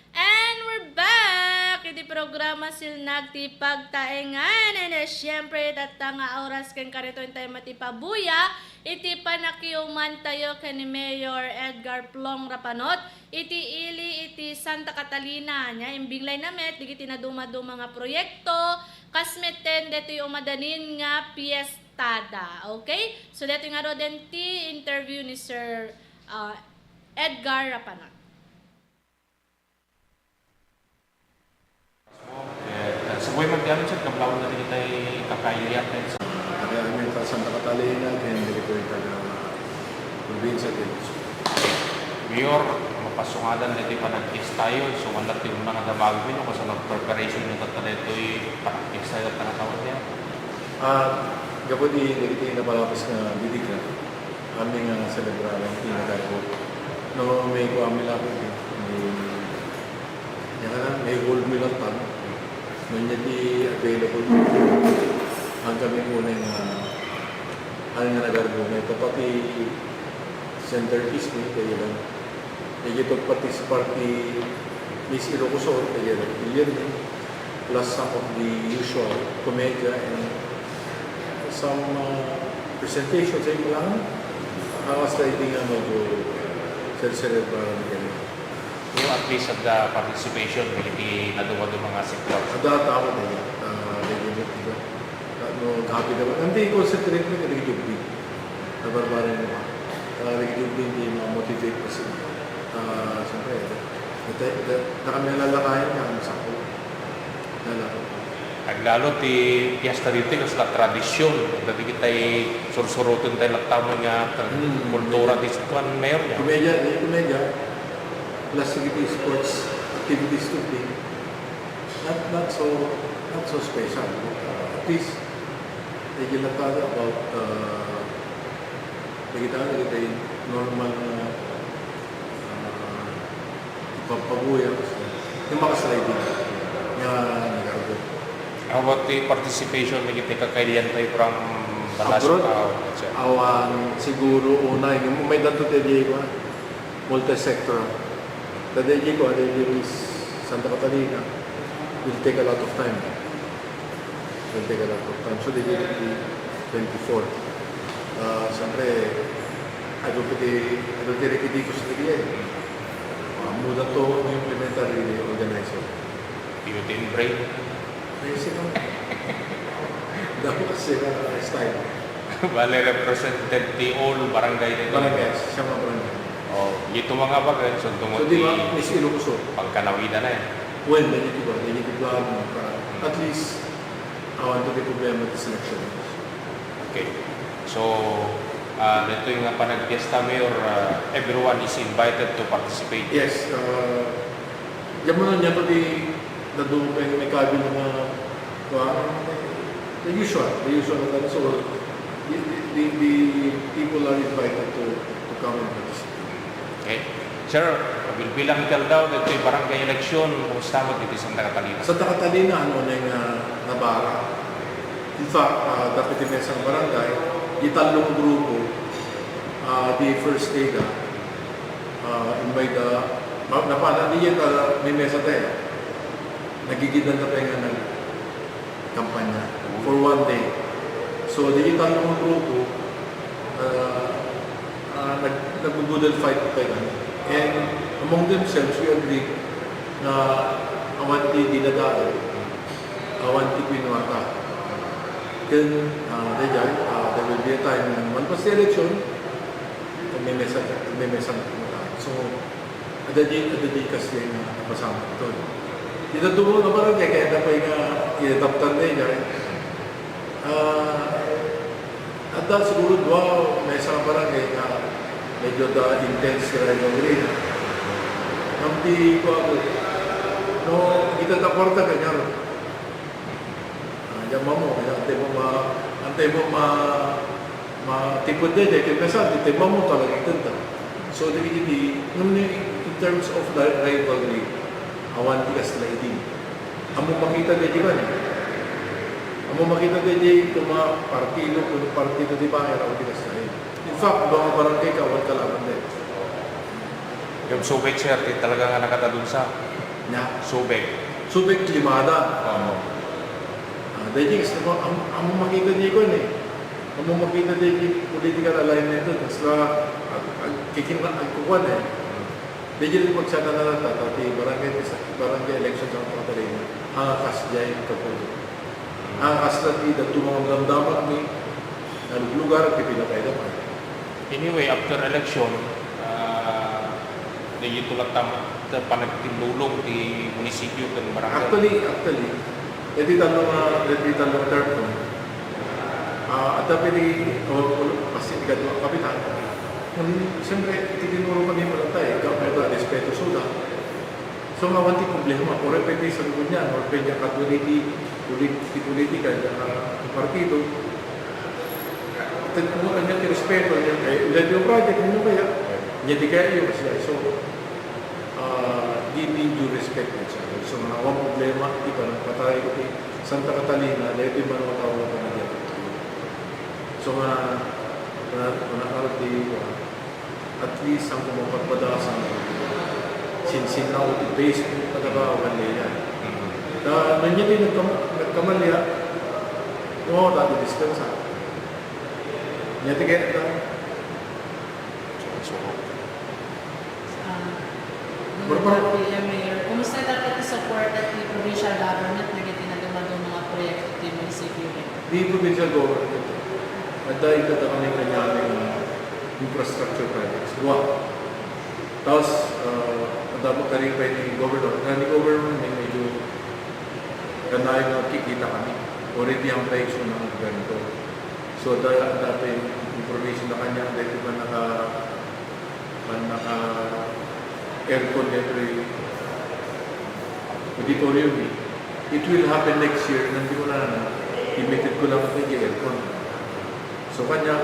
And we're back! Iti programa silnag ti pagtaengan. And syempre, tatanga oras kan karito tayo matipabuya. Iti panakiuman tayo ni Mayor Edgar Plong Rapanot. Iti ili iti Santa Catalina. Nya, imbinglay namet, digiti na dumaduma nga proyekto. Kasmeten, dito yung umadanin nga piestada. Okay? So, dito nga ro din ti interview ni Sir Edgar Rapanot. Sebuah magkano siya, kablaw na rin tayo kakayayat. Kaya kami sa Santa Catalina, and dito yung taga-probinsya din. Mayor, mapasungadan na ito pa nag-test tayo. So, mandat yung mga damagin o kasi nag-preparation yung tatala ito yung pa-test tayo at nakatawad niya. Gapod dito yung napalapas na bidig na aming celebrate ang pinagagawa. No, may kuami lang ito. May gold medal pa. May di available. Ang kami muna yung ano nga nagagawa na ito. Pati centerpiece ni kaya lang. May ito pati sa party Miss Ilocos Sur kaya lang. Plus some of the usual commedia and some presentations ay kailangan. Awas na hindi nga mag-celebrate para magiging. Yung at least at the participation, hindi naduwa ng mga sector. Ada tao na yun. Nagiging diba? Happy naman. Hindi concentrate na nagiging jubli. Nabarbaran naman. Nagiging jubli hindi ma-motivate kasi. Siyempre, na kami lalakayan na kami sakto. Lalakayan. Lalo ti piyesta dito kasi la tradisyon. Dati kita sursurutin tayo laktamo nga kultura di situan mayor niya. Komedya, plus sige sports activities to be not so special. At least naging natada about nagita yung normal na ipapabuya yung makasliding nga nagagawa. How about the participation na kita kakailan tayo from Abroad? Awan siguro una yung may dato tayo ko multi-sector. The DJ ko, is Santa Catalina will take a lot of time. So DJ will be 24. Siyempre, I don't think ko sa DJ. Muda to implementary organizer. Beauty break. Basic lang. Dapat kasi style. Bale represented the all barangay din. Barangay, siya mga barangay. O, ito mga bagay, so So tungod di ba, Miss Ilocos, pagkanawida na yan. well, medyo plan mo para at least awan to the problema ng selection. Okay. So, dito yung panag-fiesta mayor, everyone is invited to participate. Yes, yan mo niya to di nadung may kabi ng mga the usual na so the people are invited to come and participate. Okay. Sir, bilang ikaw daw, dito yung barangay election, kumusta mo dito sa Santa Catalina? Sa Catalina, ano na yung nabara. In fact, dapat yung mesang barangay, italong grupo, the first day na, invite napala niya may mesa tayo. Nagigidan na tayo ng kampanya for one day. So, the italong grupo, nag-budel fight tayo. And among themselves, we agree na awanti dinadaan, awanti pinuwata. Then, there will be a time na once the election, may mesa so, adadi kasi na napasama ito. Dito tumo na parang kaya na pa yung i-adaptan na niya. At dahil siguro wow, may isang barangay na medyo intense na yung rin. Nampi ko ako, no, kita na porta kanya rin. Yaman mo, antay mo matipod din, kaya kasi antay mo talaga itanda. So, in terms of rivalry, awan tigas na itin. Amo makita din di ba niya? Amo makita din kung mga partido di ba, awan tigas na itin. In fact, mga barangay kawan kalaman din. Yung Subek, sir, talaga nga nakatadun sa Nya, Subek. Subek Limada. Dahil kasi amo makita din ko eh. Amo makita din political alignment doon. Tapos kukuhan eh. Dahil magsana na lang tatati, barangay election sa mga Catalina, ang akas dyan kapulo. Ang akas natin, dito mga damdaman ni lugar, pipinakay na pa. Anyway, after election, dito lang panagtinulong di munisipyo kan barangay. Actually, hindi tanong term ko. At dapat kasi ikadwa kapitan. Siyempre, titinuro kami mo lang tayo, ikaw respeto suda. So, mawanti problema, o repete sa lugod niya, o repete ka politika, partido. Kung ano yung respeto niya, ulit yung project, hindi mo kaya, niya di kaya yung siya. So, give due respect niya siya. So, mga problema, di ba, patay ko Santa Catalina, dahil yung mga tawag na niya. So, at least ang kumapagpadasan sinsinaw at Facebook pagkakawan niya. Nandiyan din nagkamalya, dati dispensa. Niya tigay na Mayor, kumusta dapat i-support at the provincial government na gitinagama doon mga proyekto at yung munisipyo? Di provincial government. At dahil ka kami kanyang infrastructure projects. Tapos, dapat ka rin pa ni governor. Ni governor may medyo kanay na kikita kami. Already ang direction ng ganito. So, dati yung information na kanya, dahil ba naka aircon dito yung auditorium. It will happen next year. Nandi ko na limited ko lang ito yung aircon. So, kanya,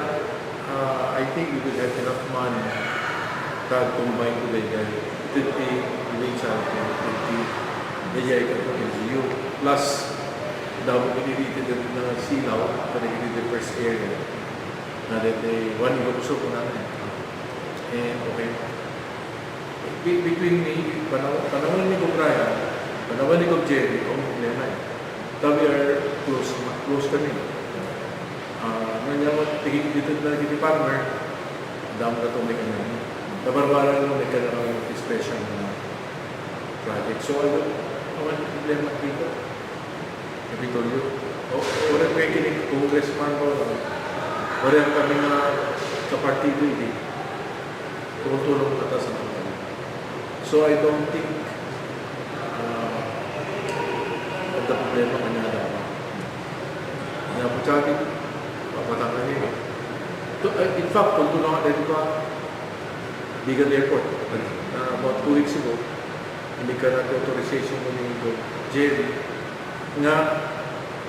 I think we will have enough money to combine today guys. It will be eventual, it will be nagyay ka po LGU. Plus, dapat pinilitin din na silaw, pinilitin the first area na that they one gusto ko namin. And okay. Between me, panahon ni Brian, panahon ni Jerry, ang problema eh. We are close kami. Nangyawat, tigit dito na gini partner, damo na ito may kanya. Nabarbaran mo, may kanya special na project. So, I want problema dito. Kapitolyo. Orang may kinig congressman ko, orang kami na sa partido hindi. tumutulong ata sa mga. So I don't think ada problema kanya dapat. Kaya po sabi, papatanggal niya. In fact, kung tulungan din ba, Bigan Airport, about 2 weeks ago, hindi ka authorization mo ni Jerry nga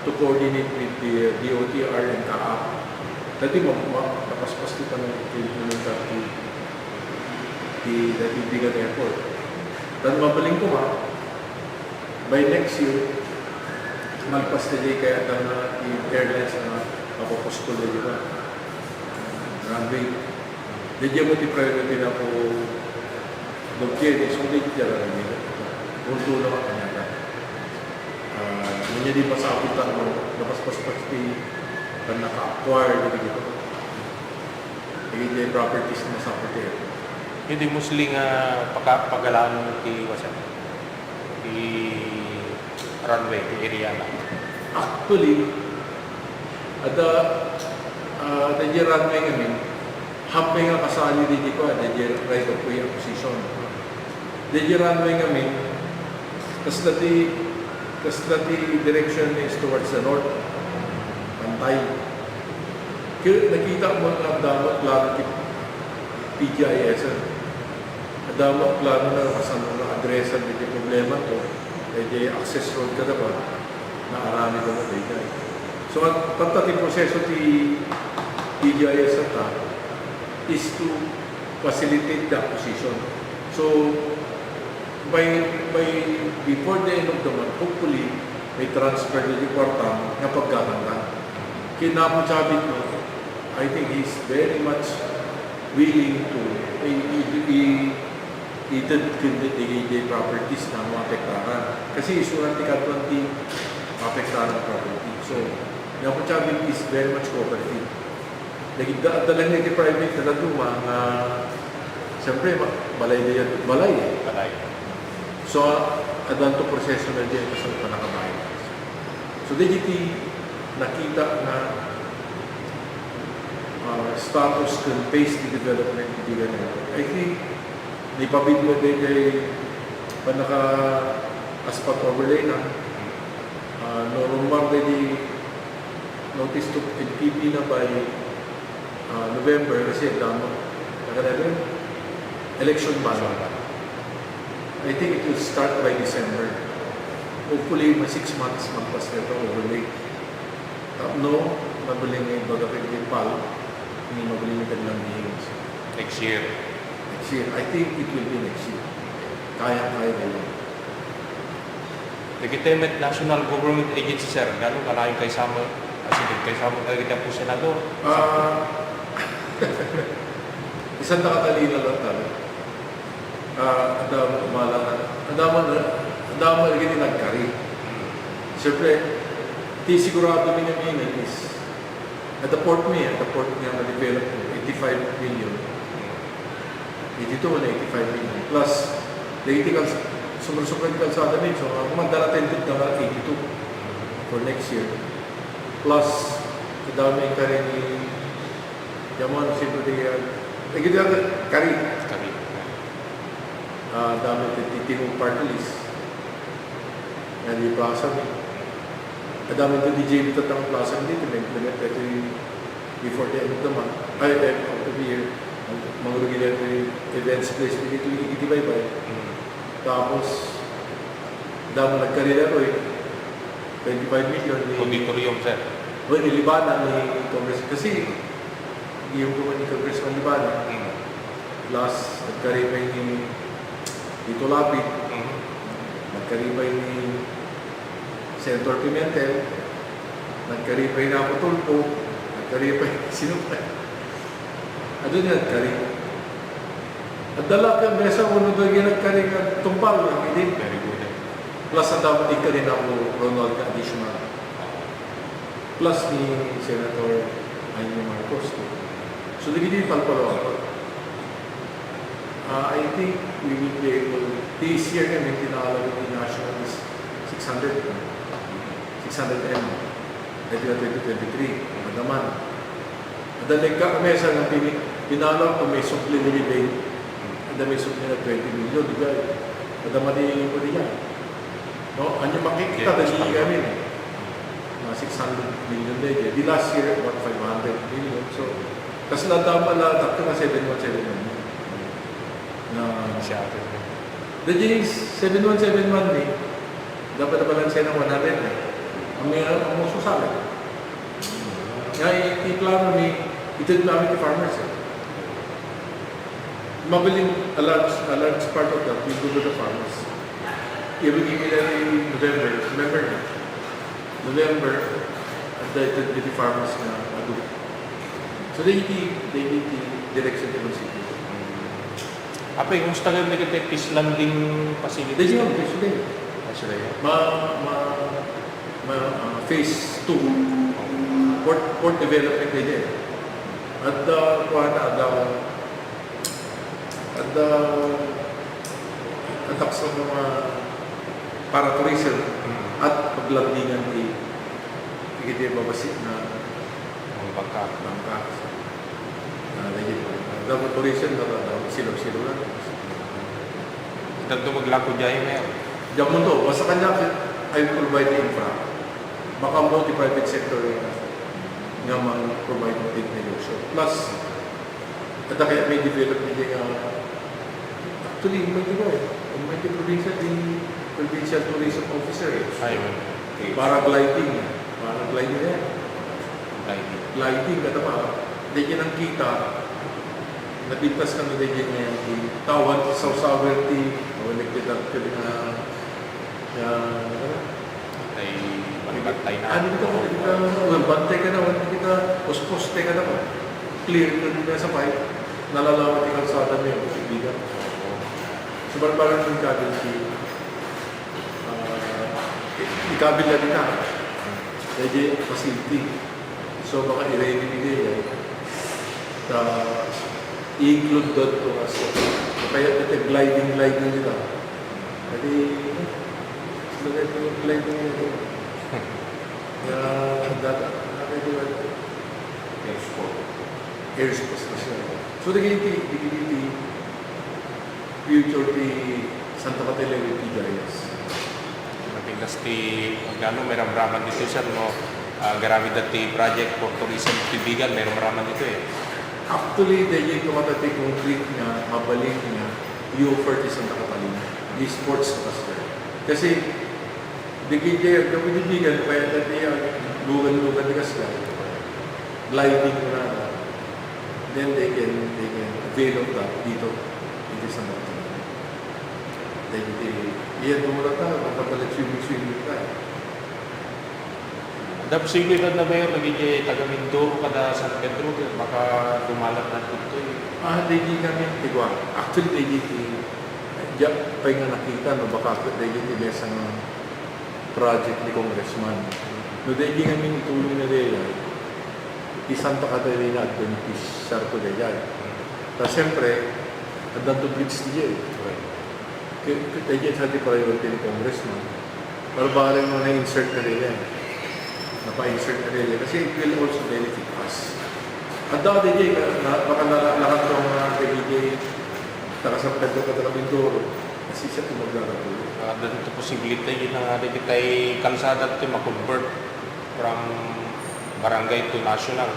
to coordinate with the DOTR and CAAP. Dati napaspas kita ng Philippine di Bigan Airport. Dan mabaling ko by next year, magpas na di kaya na airlines na mapaposto na di ba? Runway. Di mo ti priority na po Dogkiri, so di dyan na rin. Kung tulong ka kanya. Hindi di masakitan mo, napaspas-pas di kan naka-acquire di dito. Hindi properties na masakit. Hindi musling pagalaan ti wasan di runway di area na. Actually, ada di runway ngamin, hampay nga kasali di ko, di right of way position. Di runway ngamin, kasi dati direction is towards the north, pantay. Kaya nakita mo ang damot plano ti PGIS. Ang damot plano na kasan na adresan di problema to, di access road ka ba, naarami ko na dito. So, ang pagtating proseso ti PGIS is to facilitate the acquisition. So, before the end of the month, hopefully, may transfer na yung kwartang na pagkatanggan. Kinapasabit mo, I think he's very much willing to i-dedicate properties na mga pektaran. Kasi isuran ti K20 mapektaran property. So, napasabit is very much cooperative. Nagdadalang na private na laduma na siyempre, balay na yan. Balay. So, adanto proseso na diyan kasi panakabayan. So, digiti nakita na status can pace the development of the I think, nipabid mo din kay panaka-asphalt overlay na normal ready notice to NPB na by November kasi damo nakalalim election ban. I think it will start by December. Hopefully, 6 months magpas nito overlay. No, mabiling may baga pal, hindi mabiling may kanilang beings. Next year. Next year. I think it will be next year. Kaya nila. Legitimate national government agency, sir. Gano'n kalayo kay Samuel? Kasi kay Samuel talaga po senador. Isang nakatalina lang talaga. Adama lagi din nagkari. Siyempre, sigurado niya is at the port niya na-develop ko, 85 million. Dito mo na 85 million. Plus, sobrang kalsada nito. So, kumandala tended na 82 for next year. Plus, dami yung kari ni Yaman, siyempre kari. Dami titimong party list. Yan yung plaza mo. Dami ito DJ dito ng plaza dito. Na-implement ito before the end of the month. End of the year. Mga regular events place dito yung itibay-bay. Tapos, dami nagkarila ko 25 million. Auditorium, sir. Well, nilibana ni Congress. Kasi, yung ni Congressman Libana. Plus, nagkaribay ni Dito Lapid, nagkaribay ni Senator Pimentel, nagkaribay na ako Tulpo, nagkaribay sino pa? Ano niya nagkaribay? At dala ka, mesa mo doon yung nagkaribay ng tumpal, hindi. Very good. Plus, ang dapat din ka rin ako Ronald na additional. Plus ni Senator Aino Marcos. So, hindi palpalo ako. I think we will be able, this year kami tinawag yung national is 600 M, ito na 2023, madaman. Madaling ka kami sa pinalaw kung may supply nilibay may submit na 20 million, di ba? Madamali ko niya. No, ano makikita dali kami. Mga 600 million din. Di last year, about 500 million. So, kasi natama na takto na 7171. Na Siya. the James 7171 ni dapat na balanse ng 100 eh. Ang muso sa akin. Kaya i-plano ni ito namin ni farmers eh. Mabiling a large part of that will go to the farmers. Ibigay nila in November, November, at the farmers na ado. So they need the direction to consider. Apa yung gusto nga nagkita peace landing facility? Dahil yun, basically. Actually, Phase 2, port development din. At ataks ng mga para tourism at paglandingan ni hindi babasik na bangka. Dapat tourism na silog-silog lang. Dagdo maglako dyan na yan. Diyan mo to, basta kanya ay provide the infra. Baka multi-private sector nga mag-provide mo din negosyo. Plus, at kaya may develop niya actually, may diba eh. May provincial tourism officer eh. Ayun. Paragliding. Paragliding yan. Gliding ka ba? Hindi niya nang kita. Nabintas kami din niya ngayon. Tawan sa Sawerty. Nagdidakt ka din na Ay, bantay na. ano kita? Bantay ka na. Wala kita. Poste ka na ba? Clear ka din na sa pipe. Nalalaman yung kalsada mo yung kaibigan. So, parang yung kabil ikabil na din na. Kaya facility. So, baka i-ready nila yan. I-include doon to kasi. Kaya ito gliding na nila. Kasi, sila yung gliding nila. Kaya, airspace na siya. So, the future di Santa Catela with PGIS. Matigas ti, gano'n, may ramraman dito siya, no? Garami dati project for tourism tibigan, may ramraman dito eh. Actually, dahil yung matati concrete niya, mabalik niya, i-offer di Santa Catalina. Di sports na kasi. Kasi, di kaya yung pinibigan, kaya dati yung lugan-lugan di kasi gliding na then they can avail of that dito Santa Catalina. Iyan tumulat na, magkapalit swimming tayo. Ada posibilidad na ba yung nagiging taga-Mindoro kada San Pedro, baka dumalat na dito eh. Hindi kami tigwa. Actually, pa nga nakita, no, baka hindi lesang project ni Congressman. No, hindi kami itulong na rin. Di Santa Catalina at Benefice Sarto de yan. Tapos siyempre, andang to bridge niya eh. Kaya sa ating priority ni Congressman. Pero baka rin mo na-insert na rin yan. Napa-insert na rin yan. Kasi it will also benefit us. At daw DJ, baka nalakat ko mga DJ, nakasampad ko ka Mindoro. Kasi siya ito maglarato. Dito posibilidad yun na ada kita'y kalsada ito makonvert from barangay to national.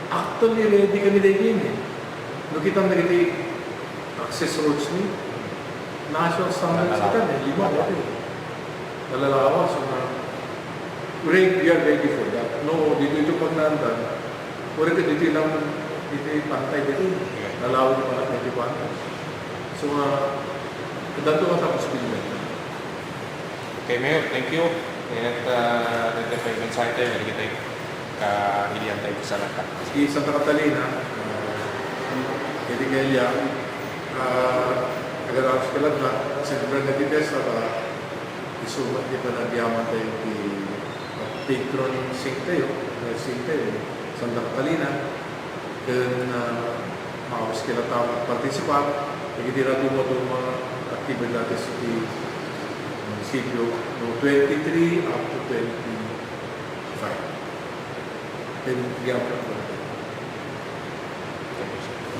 Actually, ready kami din eh. Nung kitang nagiti access roads ni, national standards kita eh, 5 natin. Nalalawa, so we are ready for that. No, dito pag nandan, pwede ka dito lang, dito pantay dito. Nalawin yung mga dito pantay. So, dato ka sa posibilidad. Okay, Mayor, thank you. At nagkapay mensahe tayo, hindi kita ka-ilihan tayo sa lahat. Si Santa Catalina, hindi kaya agar-aras ka lang na sa Librang Natites na isumat kita na diyaman tayo di patron sing tayo, Santa Catalina, kaya makapos kila tao participar, nagitira mo itong mga aktibidades sa munisipyo no 23 up to 25. Then, diyaman ako.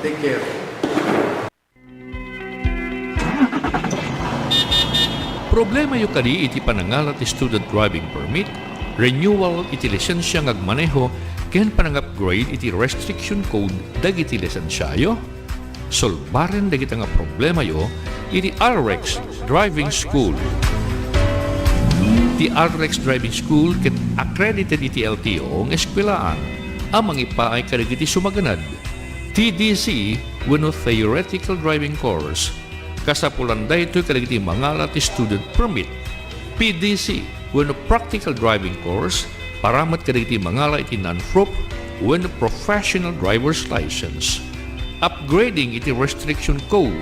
Take care. Problema yu kadi iti panangalat ti student driving permit, renewal iti lisensya ngagmaneho, ken panang-upgrade iti restriction code dagiti lisensyayo. Solbaren dagiti nga problema yo iti RX Driving School. Ti RX Driving School ket accredited iti LTO ng eskwelaan amang ipaay kadagiti sumaganad. TDC wenno theoretical driving course. Kasapulan daytoy kadagiti mangalat ti student permit. PDC wenno practical driving course paramat kadagiti mangala iti non-prop wenno professional driver's license. Upgrading iti restriction code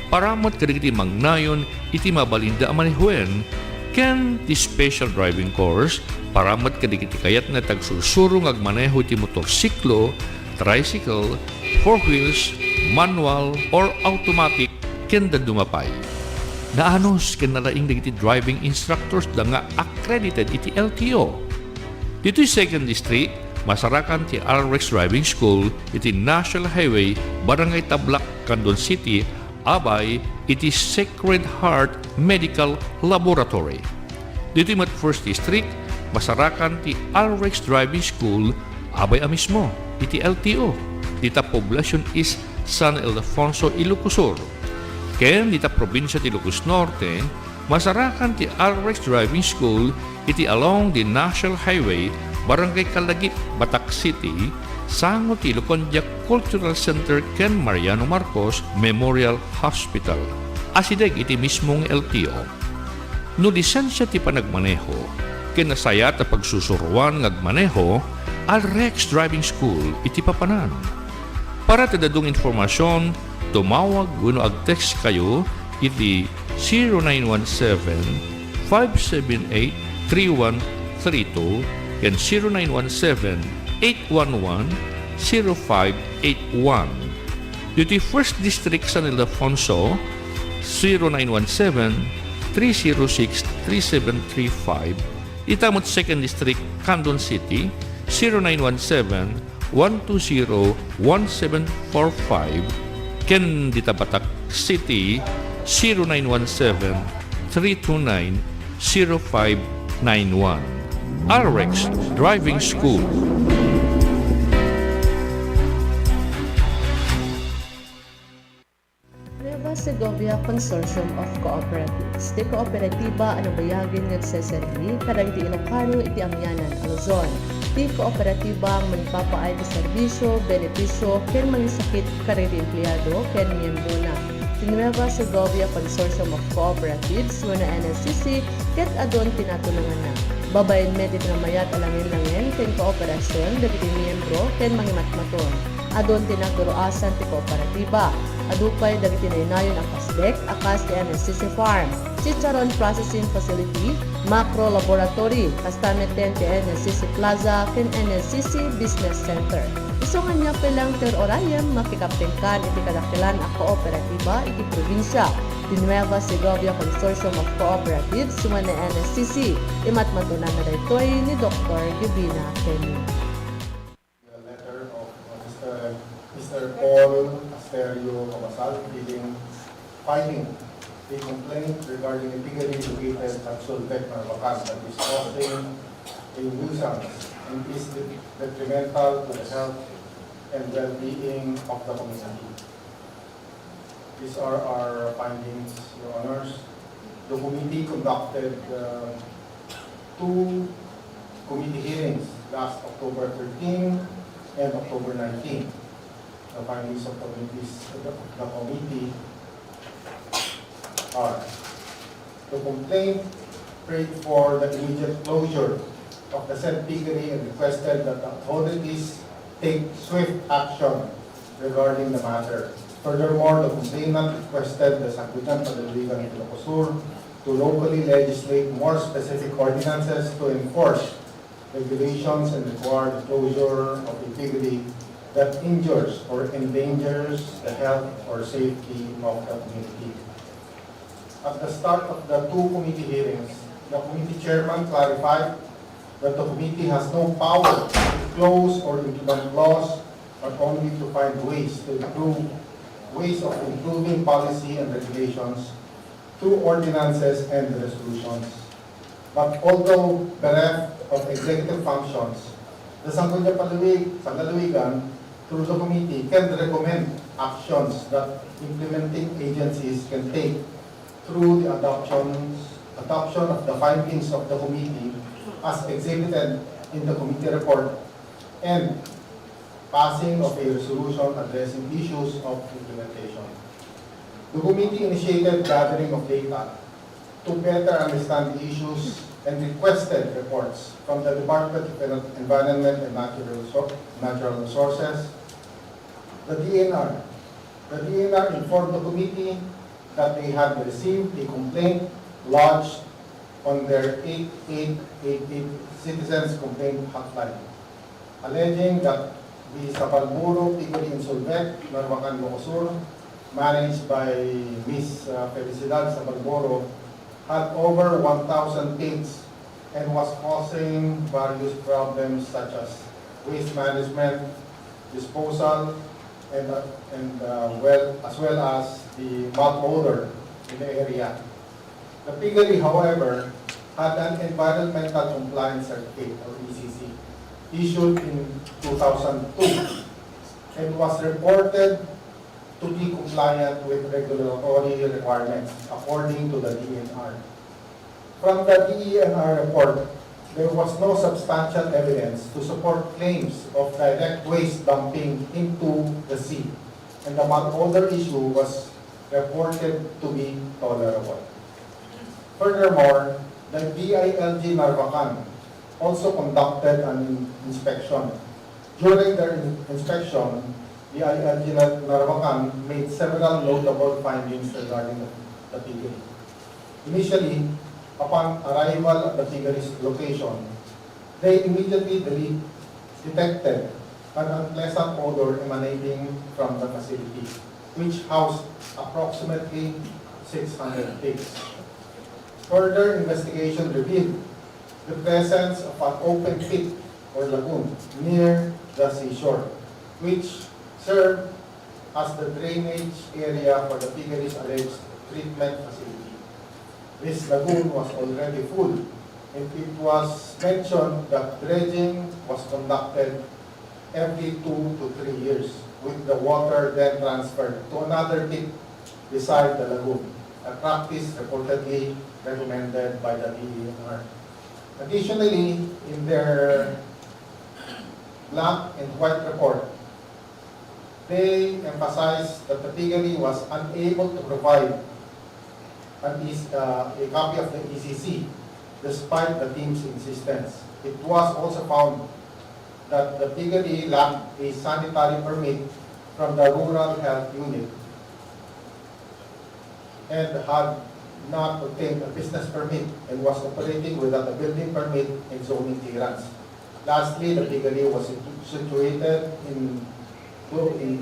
paramat kadagiti mangnayon iti mabalinda a manehuen ken ti special driving course paramat kadagiti kayat nga tagsusurong agmaneho iti motorsiklo, tricycle, four wheels, manual or automatic ken da dumapay. Naanos ken nalaing dagiti driving instructors da nga accredited iti LTO. Dito'y 2nd District, masarakan ti RX Driving School iti National Highway, Barangay Tablak, Candon City, abay iti Sacred Heart Medical Laboratory. Dito'y mat 1st District, masarakan ti RX Driving School, abay mismo iti LTO. Dita poblasyon is San Ildefonso, Ilocos Sur. Ken dita probinsya ti Ilocos Norte, masarakan ti RX Driving School iti along the National Highway, Barangay Kalagip, Batak City, sango ti Lucondia Cultural Center ken Mariano Marcos Memorial Hospital. Asideg iti mismong LTO. No lisensya ti panagmaneho, ken nasaya ta pagsusuruan ngagmaneho, RX Driving School iti papanan. Para tadadong informasyon, tumawag wenno ag-text kayo iti 0917-578-3132 and 0917-811-0581. Dito 1st District San Ildefonso, 0917-306-3735. Itamot 2nd District Candon City, 0917-120-1745. Ken dita Batak City, 0917-329-0591. RX Driving School. Nueva Segovia Consortium of Cooperatives. Di kooperatiba ano bayagin ng seserbi karang di Ilocano iti amyanan a Luzon. Di kooperatiba ang magpapaay ti serbisyo, benepisyo, ken mangisakit karang di empleyado, ken miyembro na. Di Nueva Segovia Consortium of Cooperatives wano NSCC ket adon tinatulungan na. Babayin medit na mayat alangin-langin ken kooperasyon dagiti miyembro ken mangimatmaton. Adon tinagduruasan ti kooperatiba. Adupay dagiti nainayon ang kasdek akas ti NSCC Farm, Chicharon Processing Facility, Macro Laboratory, kastameten ti NSCC Plaza, ken NSCC Business Center. Isungan niya pelang ter orayem makikaptengkan iti kadakilan a kooperatiba iti probinsya. Di Nueva Segovia Consortium of Cooperatives suman na NSCC. Imatmatunan na daytoy ni Dr. Gibina Kenny. The letter of Mr. Paul Asterio Comasal filing a complaint regarding a piggery located at Sulbec, Narvacan that is causing a nuisance and is detrimental to the health and well-being of the community. These are our findings, Your Honors. The committee conducted 2 committee hearings last October 13 and October 19. The findings of the committee are: the complaint prayed for the immediate closure of the said piggery and requested that the authorities take swift action regarding the matter. Furthermore, the complainant requested the Sangguniang Pagdiligan of Ilocos Sur to locally legislate more specific ordinances to enforce regulations and require the closure of a piggery that injures or endangers the health or safety of the community. At the start of the 2 committee hearings, the committee chairman clarified that the committee has no power to close or implement laws, but only to find ways of improving policy and regulations through ordinances and resolutions. But although bereft of executive functions, the Sangguniang through the committee can recommend actions that implementing agencies can take through the adoption of the findings of the committee as exhibited in the committee report and passing of a resolution addressing issues of implementation. The committee initiated gathering of data to better understand the issues and requested reports from the Department of Environment and Natural Resources, the DNR. The DNR informed the committee that they had received a complaint lodged on their 8888 Citizens Complaint Hotline, alleging that the Sabalburo Piggery in Sulbec, Narvacan, Locosur, managed by Ms. Felicidad Sabalburo, had over 1,000 pigs and was causing various problems such as waste management, disposal, as well as the mud odor in the area. The piggery, however, had an environmental compliance certificate, or ECC, issued in 2002 and was reported to be compliant with regulatory requirements according to the DNR. From the DNR report, there was no substantial evidence to support claims of direct waste dumping into the sea, and the mud odor issue was reported to be tolerable. Furthermore, the BILG Narvacan also conducted an inspection. During their inspection, the BILG Narvacan made several notable findings regarding the piggery. Initially, upon arrival at the piggery's location, they immediately detected an unpleasant odor emanating from the facility, which housed approximately 600 pigs. Further investigation revealed the presence of an open pit or lagoon near the seashore, which served as the drainage area for the piggery's alleged treatment facility. This lagoon was already full, and it was mentioned that dredging was conducted every 2 to 3 years, with the water then transferred to another pit beside the lagoon, a practice reportedly recommended by the DNR. Additionally, in their black and white report, they emphasized that the piggery was unable to provide a copy of the ECC despite the team's insistence. It was also found that the piggery lacked a sanitary permit from the Rural Health Unit and had not obtained a business permit and was operating without a building permit and zoning clearance. Lastly, the piggery was situated in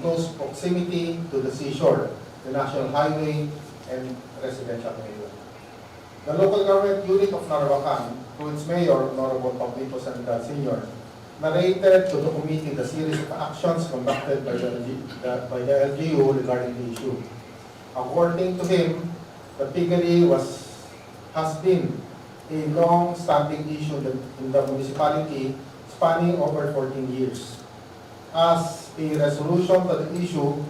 close proximity to the seashore, the national highway, and residential area. The local government unit of Narvacan, through its mayor, Honorable Pablito Sanidad Sr., narrated to the committee the series of actions conducted by the LGU regarding the issue. According to him, the piggery has been a long-standing issue in the municipality spanning over 14 years. As a resolution to the issue,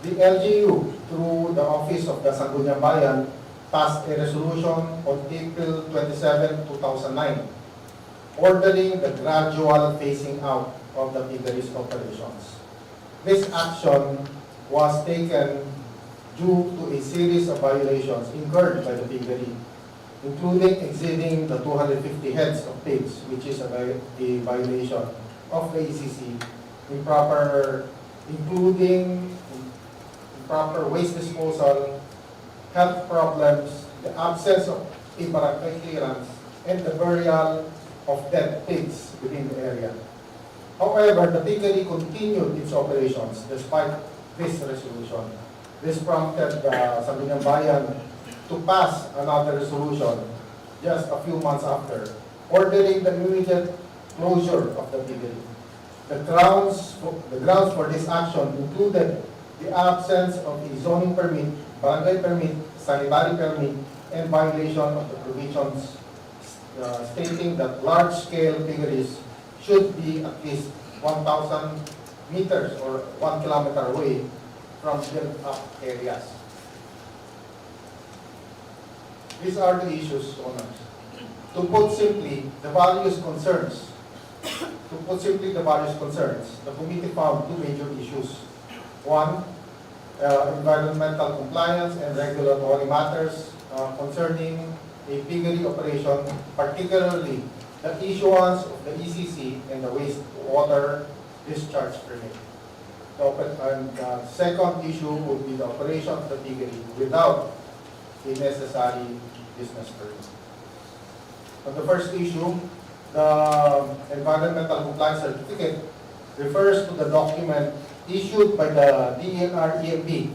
the LGU, through the Office of the Sangguniang Bayan, passed a resolution on April 27, 2009, ordering the gradual phasing out of the piggery's operations. This action was taken due to a series of violations incurred by the piggery, including exceeding the 250 heads of pigs, which is a violation of the ECC, including improper waste disposal, health problems, the absence of a barangay clearance, and the burial of dead pigs within the area. However, the piggery continued its operations despite this resolution. This prompted the Sangguniang Bayan to pass another resolution just a few months after, ordering the immediate closure of the piggery. The grounds for this action included the absence of a zoning permit, barangay permit, sanitary permit, and violation of the provisions stating that large-scale piggeries should be at least 1,000 meters or 1 kilometer away from built-up areas. These are the issues, owners. To put simply, the various concerns, the committee found two major issues. One, environmental compliance and regulatory matters concerning a piggery operation, particularly the issuance of the ECC and the wastewater discharge permit. The second issue would be the operation of the piggery without the necessary business permit. On the first issue, the environmental compliance certificate refers to the document issued by the DNR EMB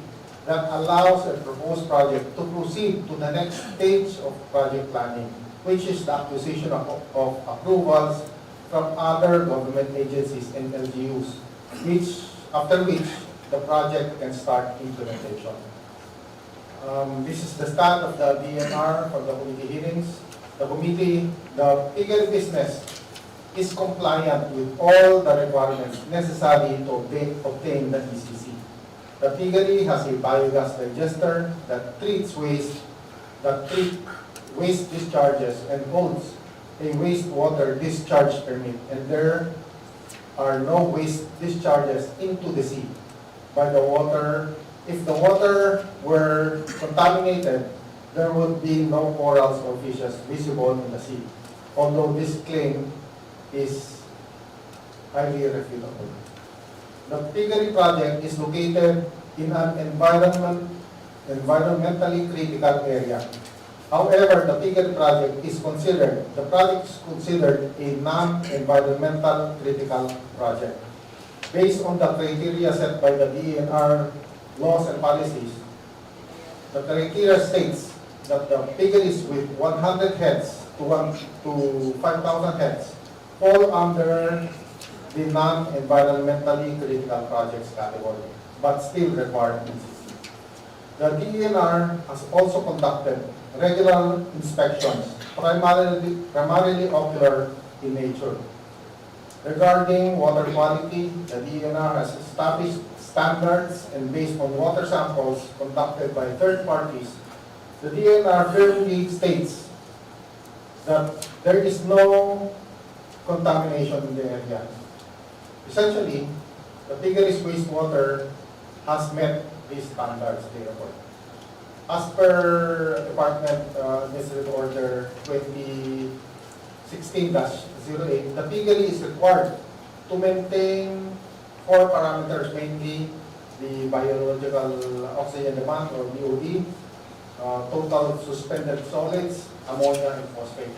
that allows a proposed project to proceed to the next stage of project planning, which is the acquisition of approvals from other government agencies and LGUs, after which the project can start implementation. This is the stand of the DNR for the committee hearings. The piggery business is compliant with all the requirements necessary to obtain the ECC. The piggery has a biogas digester that treats waste discharges and holds a wastewater discharge permit, and there are no waste discharges into the sea by the water. If the water were contaminated, there would be no corals or fishes visible in the sea, although this claim is highly irrefutable. The piggery project is located in an environmentally critical area. However, the piggery project is considered a non-environmental critical project. Based on the criteria set by the DNR laws and policies, the criteria states that the piggeries with 100 heads to 5,000 heads fall under the non-environmentally critical projects category, but still require ECC. The DNR has also conducted regular inspections, primarily ocular in nature. Regarding water quality, the DNR has established standards, and based on water samples conducted by third parties, the DNR firmly states that there is no contamination in the area. Essentially, the piggery's wastewater has met these standards, they report. As per Department Administrative Order 2016-08, the piggery is required to maintain 4 parameters, mainly the biological oxygen demand or BOD, total suspended solids, ammonia, and phosphate.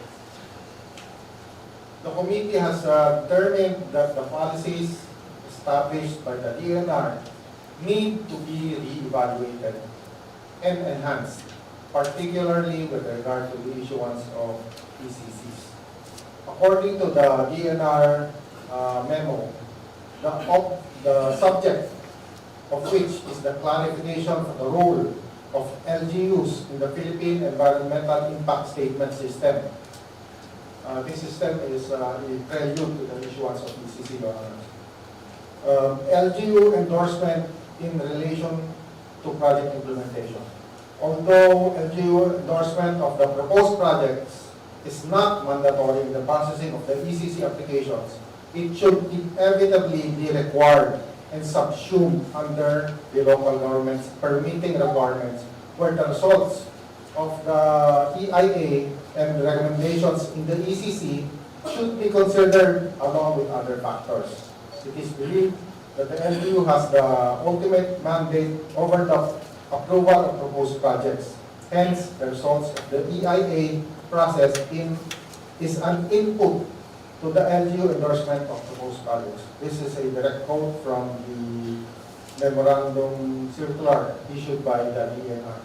The committee has determined that the policies established by the DNR need to be re-evaluated and enhanced, particularly with regard to the issuance of ECCs. According to the DNR memo, the subject of which is the clarification of the role of LGUs in the Philippine Environmental Impact Statement System. This system is a prelude to the issuance of ECC governance. LGU endorsement in relation to project implementation. Although LGU endorsement of the proposed projects is not mandatory in the processing of the ECC applications, it should inevitably be required and subsumed under the local government's permitting requirements, where the results of the EIA and recommendations in the ECC should be considered along with other factors. It is believed that the LGU has the ultimate mandate over the approval of proposed projects. Hence, the results of the EIA process is an input to the LGU endorsement of proposed projects. This is a direct quote from the memorandum circular issued by the DNR.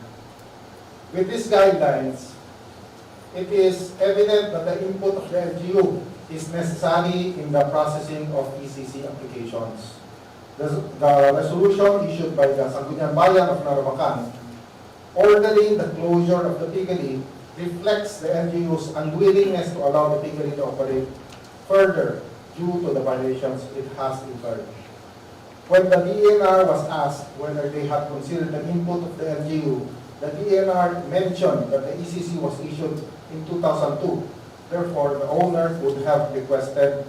With these guidelines, it is evident that the input of the LGU is necessary in the processing of ECC applications. The resolution issued by the Sangguniang Bayan of Narabacan Ordering the closure of the piggery reflects the LGU's unwillingness to allow the piggery to operate further due to the violations it has incurred. When the DENR was asked whether they had considered the input of the LGU, the DENR mentioned that the ECC was issued in 2002. Therefore, the owner would have requested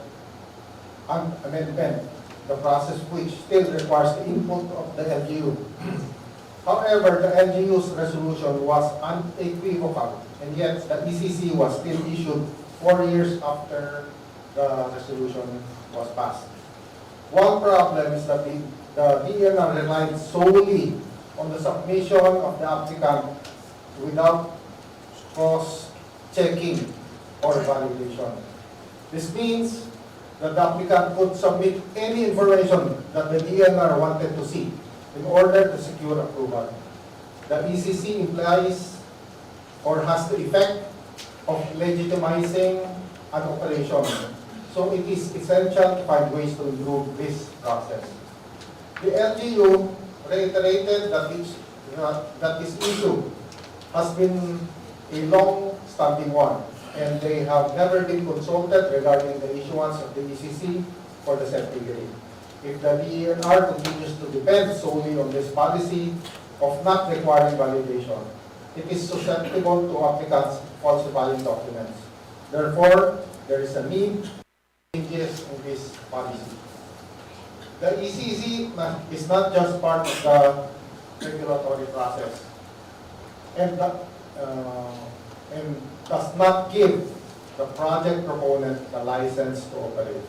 an amendment, the process which still requires the input of the LGU. However, the LGU's resolution was unequivocal, and yet the ECC was still issued 4 years after the resolution was passed. One problem is that the DENR relied solely on the submission of the applicant without cross-checking or validation. This means that the applicant could submit any information that the DENR wanted to see in order to secure approval. The ECC implies or has the effect of legitimizing an operation. So it is essential to find ways to improve this process. The LGU reiterated that this issue has been a long-standing one, and they have never been consulted regarding the issuance of the ECC for the said piggery. If the DENR continues to depend solely on this policy of not requiring validation, it is susceptible to applicants falsifying documents. Therefore, there is a need for changes in this policy. The ECC is not just part of the regulatory process and does not give the project proponent the license to operate.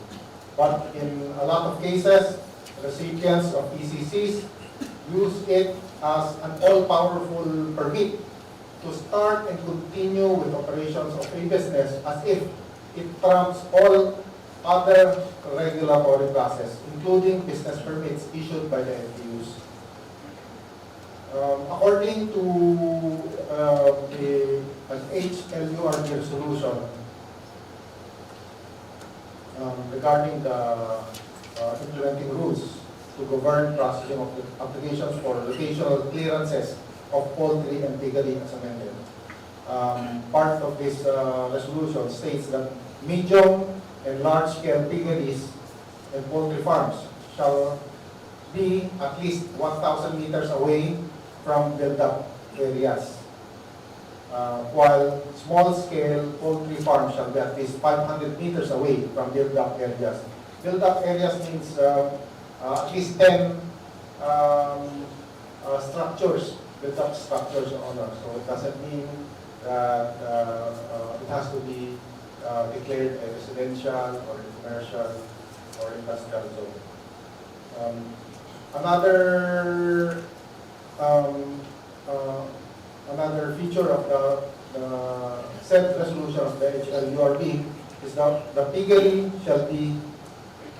But in a lot of cases, recipients of ECCs use it as an all-powerful permit to start and continue with operations of a business as if it trumps all other regulatory process, including business permits issued by the LGUs. According to an HLURB resolution regarding the implementing rules to govern processing of the applications for locational clearances of poultry and piggery as amended. Part of this resolution states that medium and large-scale piggeries and poultry farms shall be at least 1,000 meters away from built-up areas, while small-scale poultry farms shall be at least 500 meters away from built-up areas. Built-up areas means at least 10 structures, built-up structures on us. So it doesn't mean that it has to be declared a residential or a commercial or industrial zone. Another feature of the said resolution of the HLURB is that the piggery shall be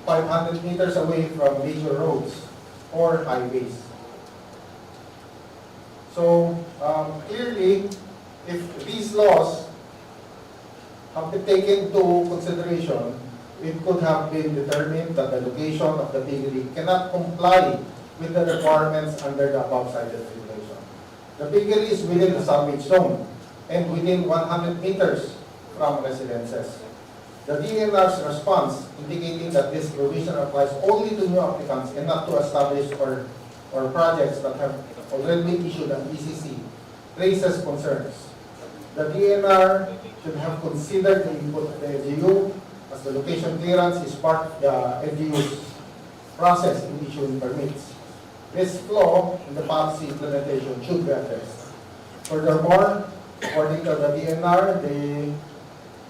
500 meters away from major roads or highways. So clearly, if these laws have been taken into consideration, it could have been determined that the location of the piggery cannot comply with the requirements under the above-cited regulation. The piggery is within the salvage zone and within 100 meters from residences. The DENR's response, indicating that this provision applies only to new applicants and not to established or projects that have already been issued an ECC, raises concerns. The DENR should have considered the input of the LGU, as the location clearance is part of the LGU's process in issuing permits. This flaw in the policy implementation should be addressed. Furthermore, according to the DENR, they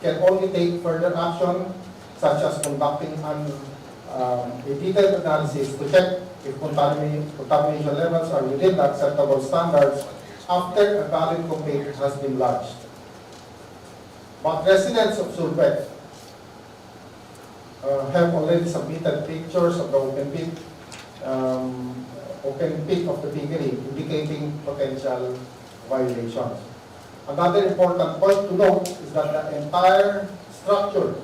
can only take further action, such as conducting a detailed analysis to check if contamination levels are within the acceptable standards after a valid complaint has been lodged. But residents of Sulpet have already submitted pictures of the open pit of the piggery, indicating potential violations. Another important point to note is that the entire structure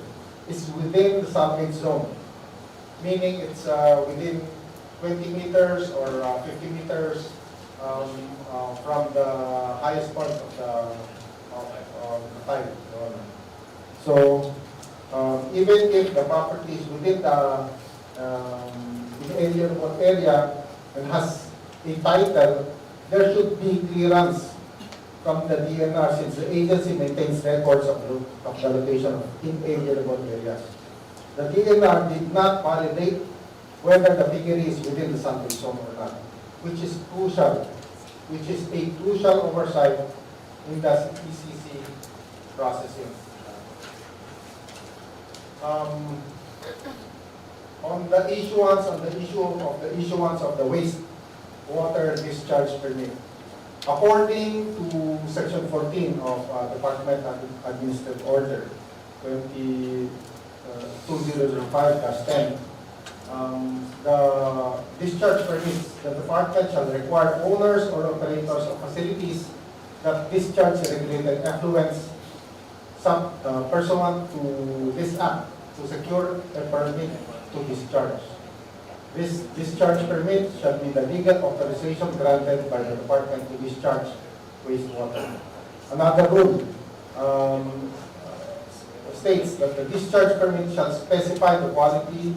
is within the salvage zone, meaning it's within 20 meters or 50 meters from the highest point of the tide. Your Honor. So, even if the property is within the inalienable area and has a title, there should be clearance from the DNR since the agency maintains records of the location of inalienable areas. The DNR did not validate whether the piggery is within the salvage zone or not, which is a crucial oversight in the ECC processing. On the issuance of the wastewater discharge permit, according to Section 14 of Department Administrative Order 2005-10, the discharge permits, the department shall require owners or operators of facilities that discharge regulated effluents pursuant to this act to secure a permit to discharge. This discharge permit shall be the legal authorization granted by the department to discharge wastewater. Another rule states that the discharge permit shall specify the quality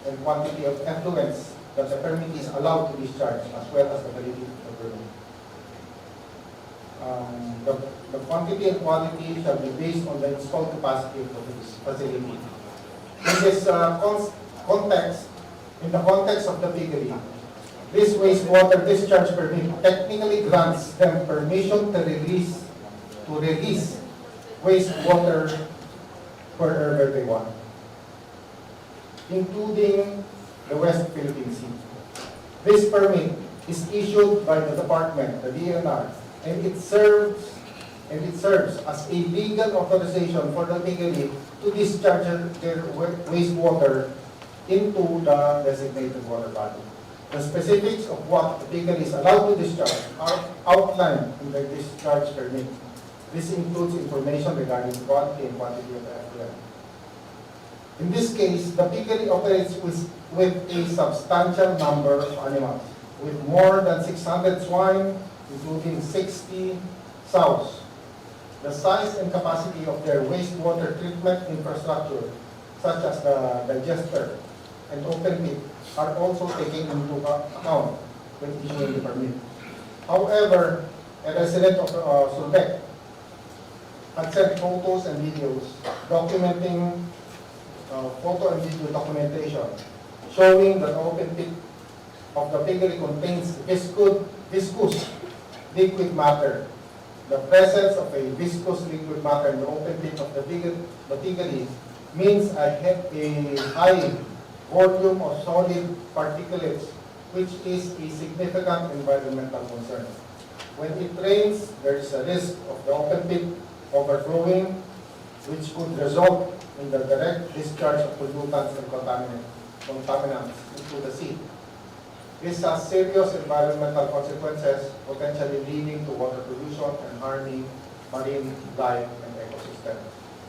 and quantity of effluents that the permit is allowed to discharge, as well as the validity of the permit. The quantity and quality shall be based on the installed capacity of the facility. In this context, in the context of the piggery, this wastewater discharge permit technically grants them permission to release wastewater wherever they want, including the West Philippine Sea. This permit is issued by the department, the DNR, and it serves as a legal authorization for the piggery to discharge their wastewater into the designated water body. The specifics of what the piggery is allowed to discharge are outlined in the discharge permit. This includes information regarding the quality and quantity of the effluent. In this case, the piggery operates with a substantial number of animals, with more than 600 swine, including 60 sows. The size and capacity of their wastewater treatment infrastructure, such as the digester and open pit, are also taken into account when issuing the permit. However, a resident of Sulbec had sent photos and videos documenting photo and video documentation showing that the open pit of the piggery contains viscous liquid matter. The presence of a viscous liquid matter in the open pit of the piggery means a high volume of solid particulates, which is a significant environmental concern. When it rains, there is a risk of the open pit overflowing, which could result in the direct discharge of pollutants and contaminants into the sea. This has serious environmental consequences, potentially leading to water pollution and harming marine life and ecosystem.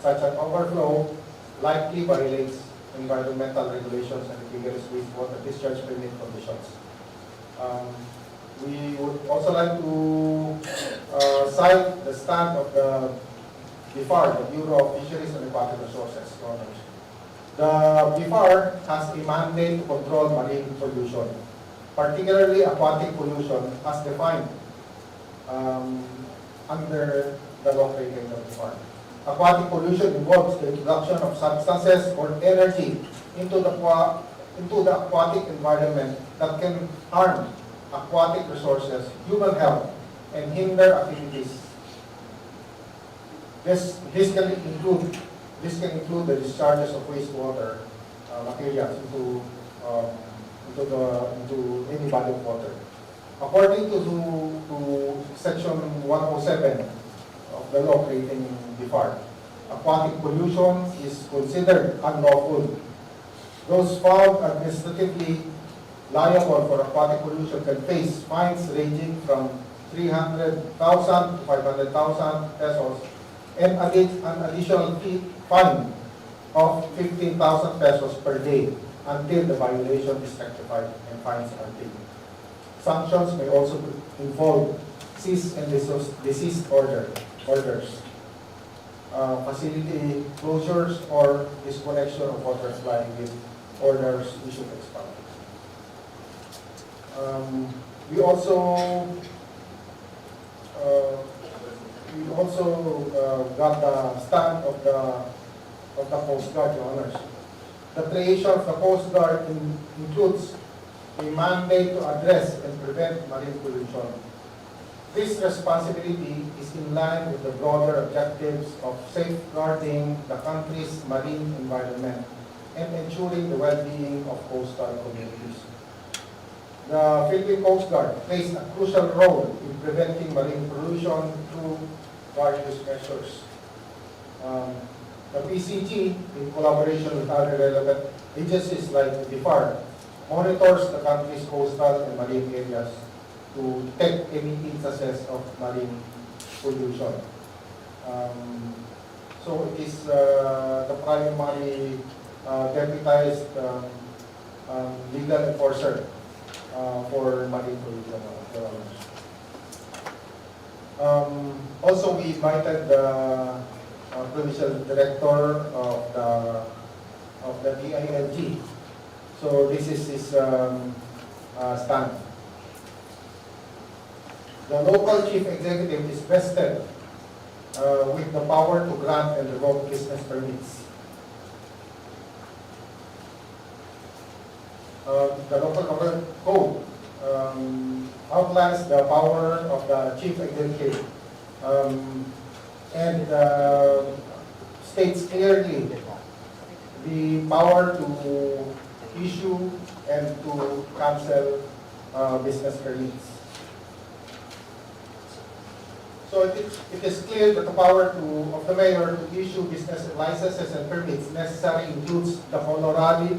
Such an overflow likely violates environmental regulations and rigorous wastewater discharge permit conditions. We would also like to cite the stand of the BIFAR, the Bureau of Fisheries and Aquatic Resources. The BIFAR has a mandate to control marine pollution, particularly aquatic pollution as defined under the law created by BIFAR. Aquatic pollution involves the introduction of substances or energy into the aquatic environment that can harm aquatic resources, human health, and hinder activities. This can include the discharges of wastewater materials into any body of water. According to Section 107 of the law creating BIFAR, aquatic pollution is considered unlawful. Those found administratively liable for aquatic pollution can face fines ranging from 300,000 to 500,000 pesos and an additional fine of 15,000 pesos per day until the violation is rectified and fines are paid. Sanctions may also involve cease and desist orders, facility closures, or disconnection of water supply with orders issued expired. We also got the stand of the Coast Guard, Your Honors. The creation of the Coast Guard includes a mandate to address and prevent marine pollution. This responsibility is in line with the broader objectives of safeguarding the country's marine environment and ensuring the well-being of coastal communities. The Philippine Coast Guard plays a crucial role in preventing marine pollution through various measures. The PCG, in collaboration with other relevant agencies like the DFAR, monitors the country's coastal and marine areas to detect any instances of marine pollution. So it is the primary deputized legal enforcer for marine pollution. Also, we invited the provincial director of the DILG. So this is his stand. The local chief executive is vested with the power to grant and revoke business permits. The local government code outlines the power of the chief executive and states clearly the power to issue and to cancel business permits. So it is clear that the power of the mayor to issue business licenses and permits necessary includes the corollary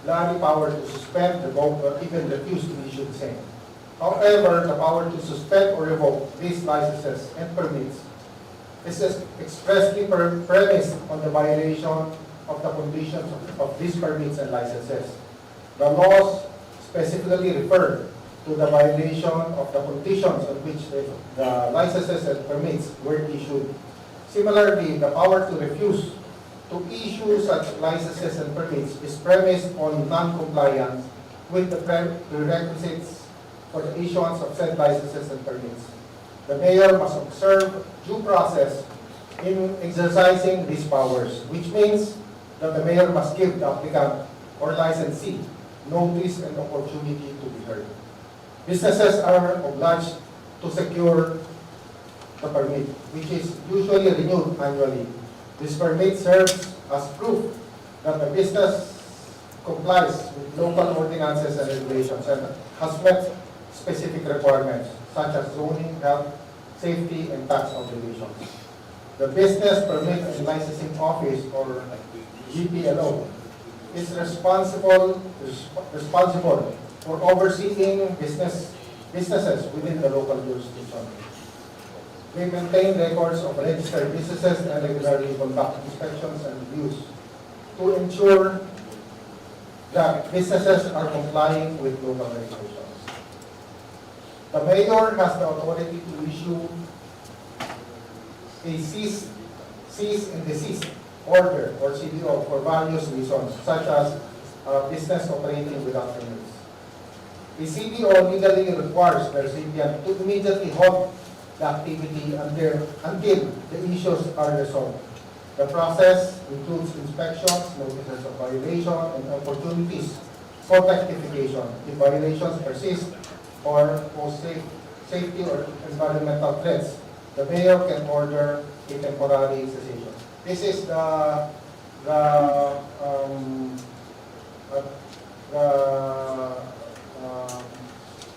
power to suspend, revoke, or even refuse to issue the same. However, the power to suspend or revoke these licenses and permits is expressly premised on the violation of the conditions of these permits and licenses. The laws specifically refer to the violation of the conditions on which the licenses and permits were issued. Similarly, the power to refuse to issue such licenses and permits is premised on non-compliance with the prerequisites for the issuance of said licenses and permits. The mayor must observe due process in exercising these powers, which means that the mayor must give the applicant or licensee notice and opportunity to be heard. Businesses are obliged to secure the permit, which is usually renewed annually. This permit serves as proof that the business complies with local ordinances and regulations and has met specific requirements such as zoning, health, safety, and tax obligations. The Business Permit and Licensing Office, or GPLO, is responsible for overseeing businesses within the local jurisdiction. They maintain records of registered businesses and regularly conduct inspections and reviews to ensure that businesses are complying with local regulations. The mayor has the authority to issue a cease and desist order, or CDO, for various reasons, such as business operating without permits. A CDO legally requires the recipient to immediately halt the activity until the issues are resolved. The process includes inspections, notices of violation, and opportunities for rectification if violations persist or pose safety or environmental threats. The mayor can order a temporary cessation. This is the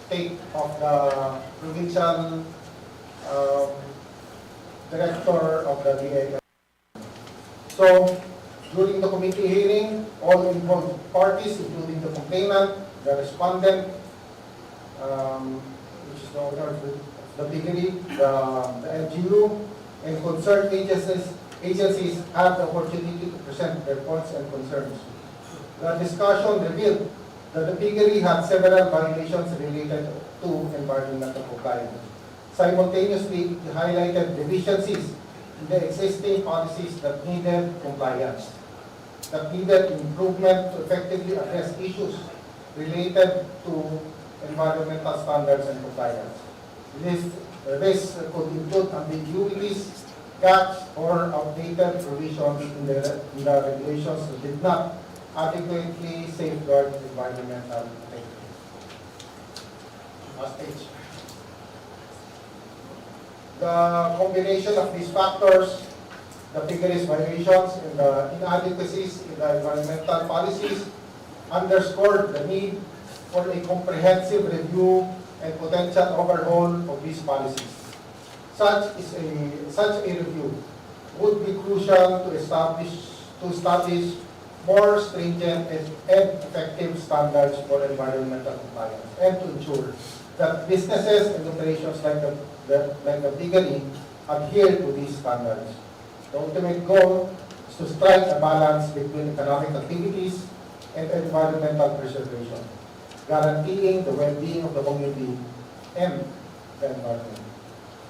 take of the provincial director of the DA. So, during the committee hearing, all involved parties, including the complainant, the respondent, which is the owner of the piggery, the LGU, and concerned agencies have the opportunity to present their points and concerns. The discussion revealed that the piggery had several violations related to environmental compliance. Simultaneously, it highlighted deficiencies in the existing policies that needed compliance, that needed improvement to effectively address issues related to environmental standards and compliance. This could include ambiguities, gaps, or outdated provisions in the regulations that did not adequately safeguard environmental integrity. Last page. The combination of these factors, the piggery's violations and the inadequacies in the environmental policies, underscored the need for a comprehensive review and potential overhaul of these policies. Such a review would be crucial to establish more stringent and effective standards for environmental compliance, and to ensure that businesses and operations like the piggery adhere to these standards. The ultimate goal is to strike a balance between economic activities and environmental preservation, guaranteeing the well-being of the community and the environment.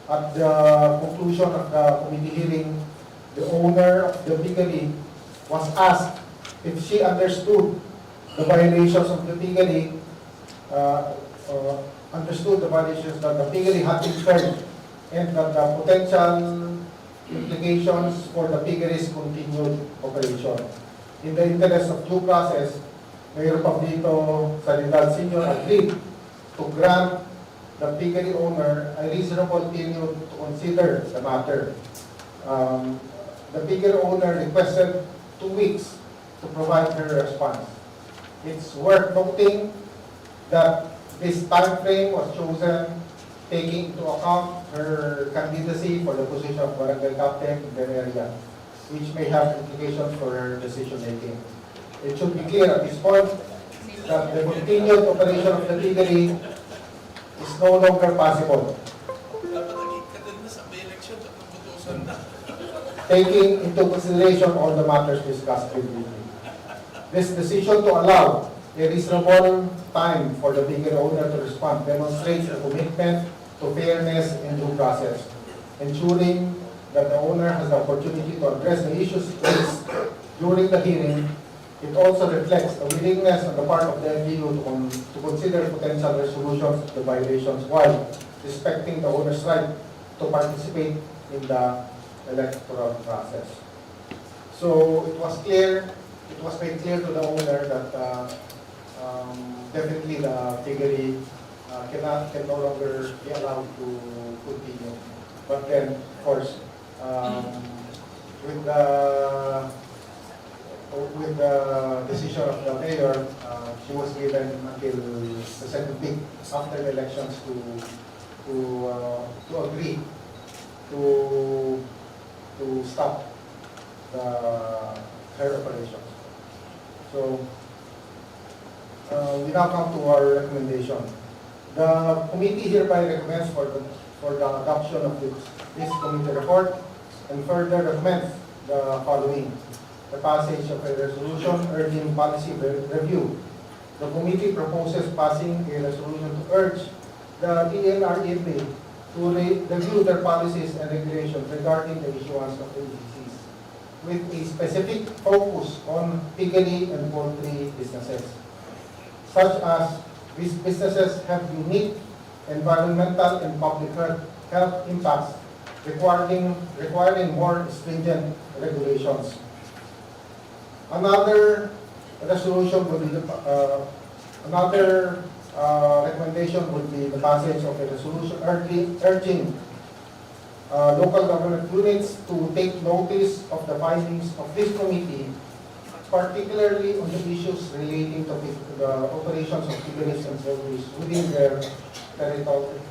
At the conclusion of the committee hearing, the owner of the piggery was asked if she understood the violations of the piggery, understood the violations that the piggery had incurred, and that the potential implications for the piggery's continued operation. In the interest of due process, Mayor Pablito Salidad Sr. agreed to grant the piggery owner a reasonable period to consider the matter. The piggery owner requested 2 weeks to provide her response. It's worth noting that this time frame was chosen taking into account her candidacy for the position of barangay captain in the area, which may have implications for her decision making. It should be clear at this point that the continued operation of the piggery is no longer possible, taking into consideration all the matters discussed previously. This decision to allow a reasonable time for the piggery owner to respond demonstrates a commitment to fairness and due process, ensuring that the owner has the opportunity to address the issues raised during the hearing. It also reflects a willingness on the part of the LGU to consider potential resolutions of the violations while respecting the owner's right to participate in the electoral process. So it was made clear to the owner that definitely the piggery can no longer be allowed to continue. But then, of course, with the decision of the mayor, she was given until the second week after the elections to agree to stop her operations. So we now come to our recommendation. The committee hereby recommends for the adoption of this committee report and further recommends the following: the passage of a resolution urging policy review. The committee proposes passing a resolution to urge the DNREMA to review their policies and regulations regarding the issuance of AGCs, with a specific focus on piggery and poultry businesses, such as these businesses have unique environmental and public health impacts requiring more stringent regulations. Another resolution would be recommendation would be the passage of a resolution urging local government units to take notice of the findings of this committee, particularly on the issues relating to the operations of piggeries and poultries within their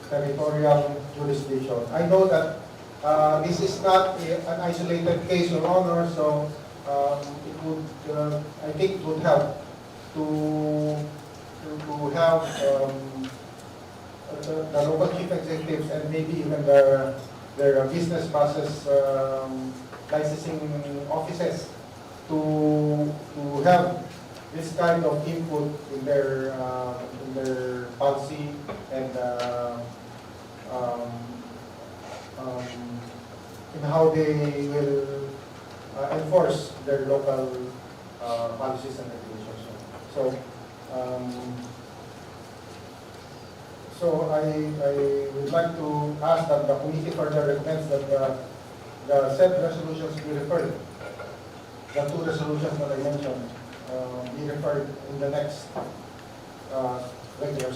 territorial jurisdiction. I know that this is not an isolated case, Your Honor, so it would, I think it would help to have the local chief executives and maybe even their business process licensing offices to have this kind of input in their policy and um, in how they will enforce their local policies and regulations. So I would like to ask that the committee further recommends that the said resolutions be referred, the two resolutions that I mentioned, be referred in the next regular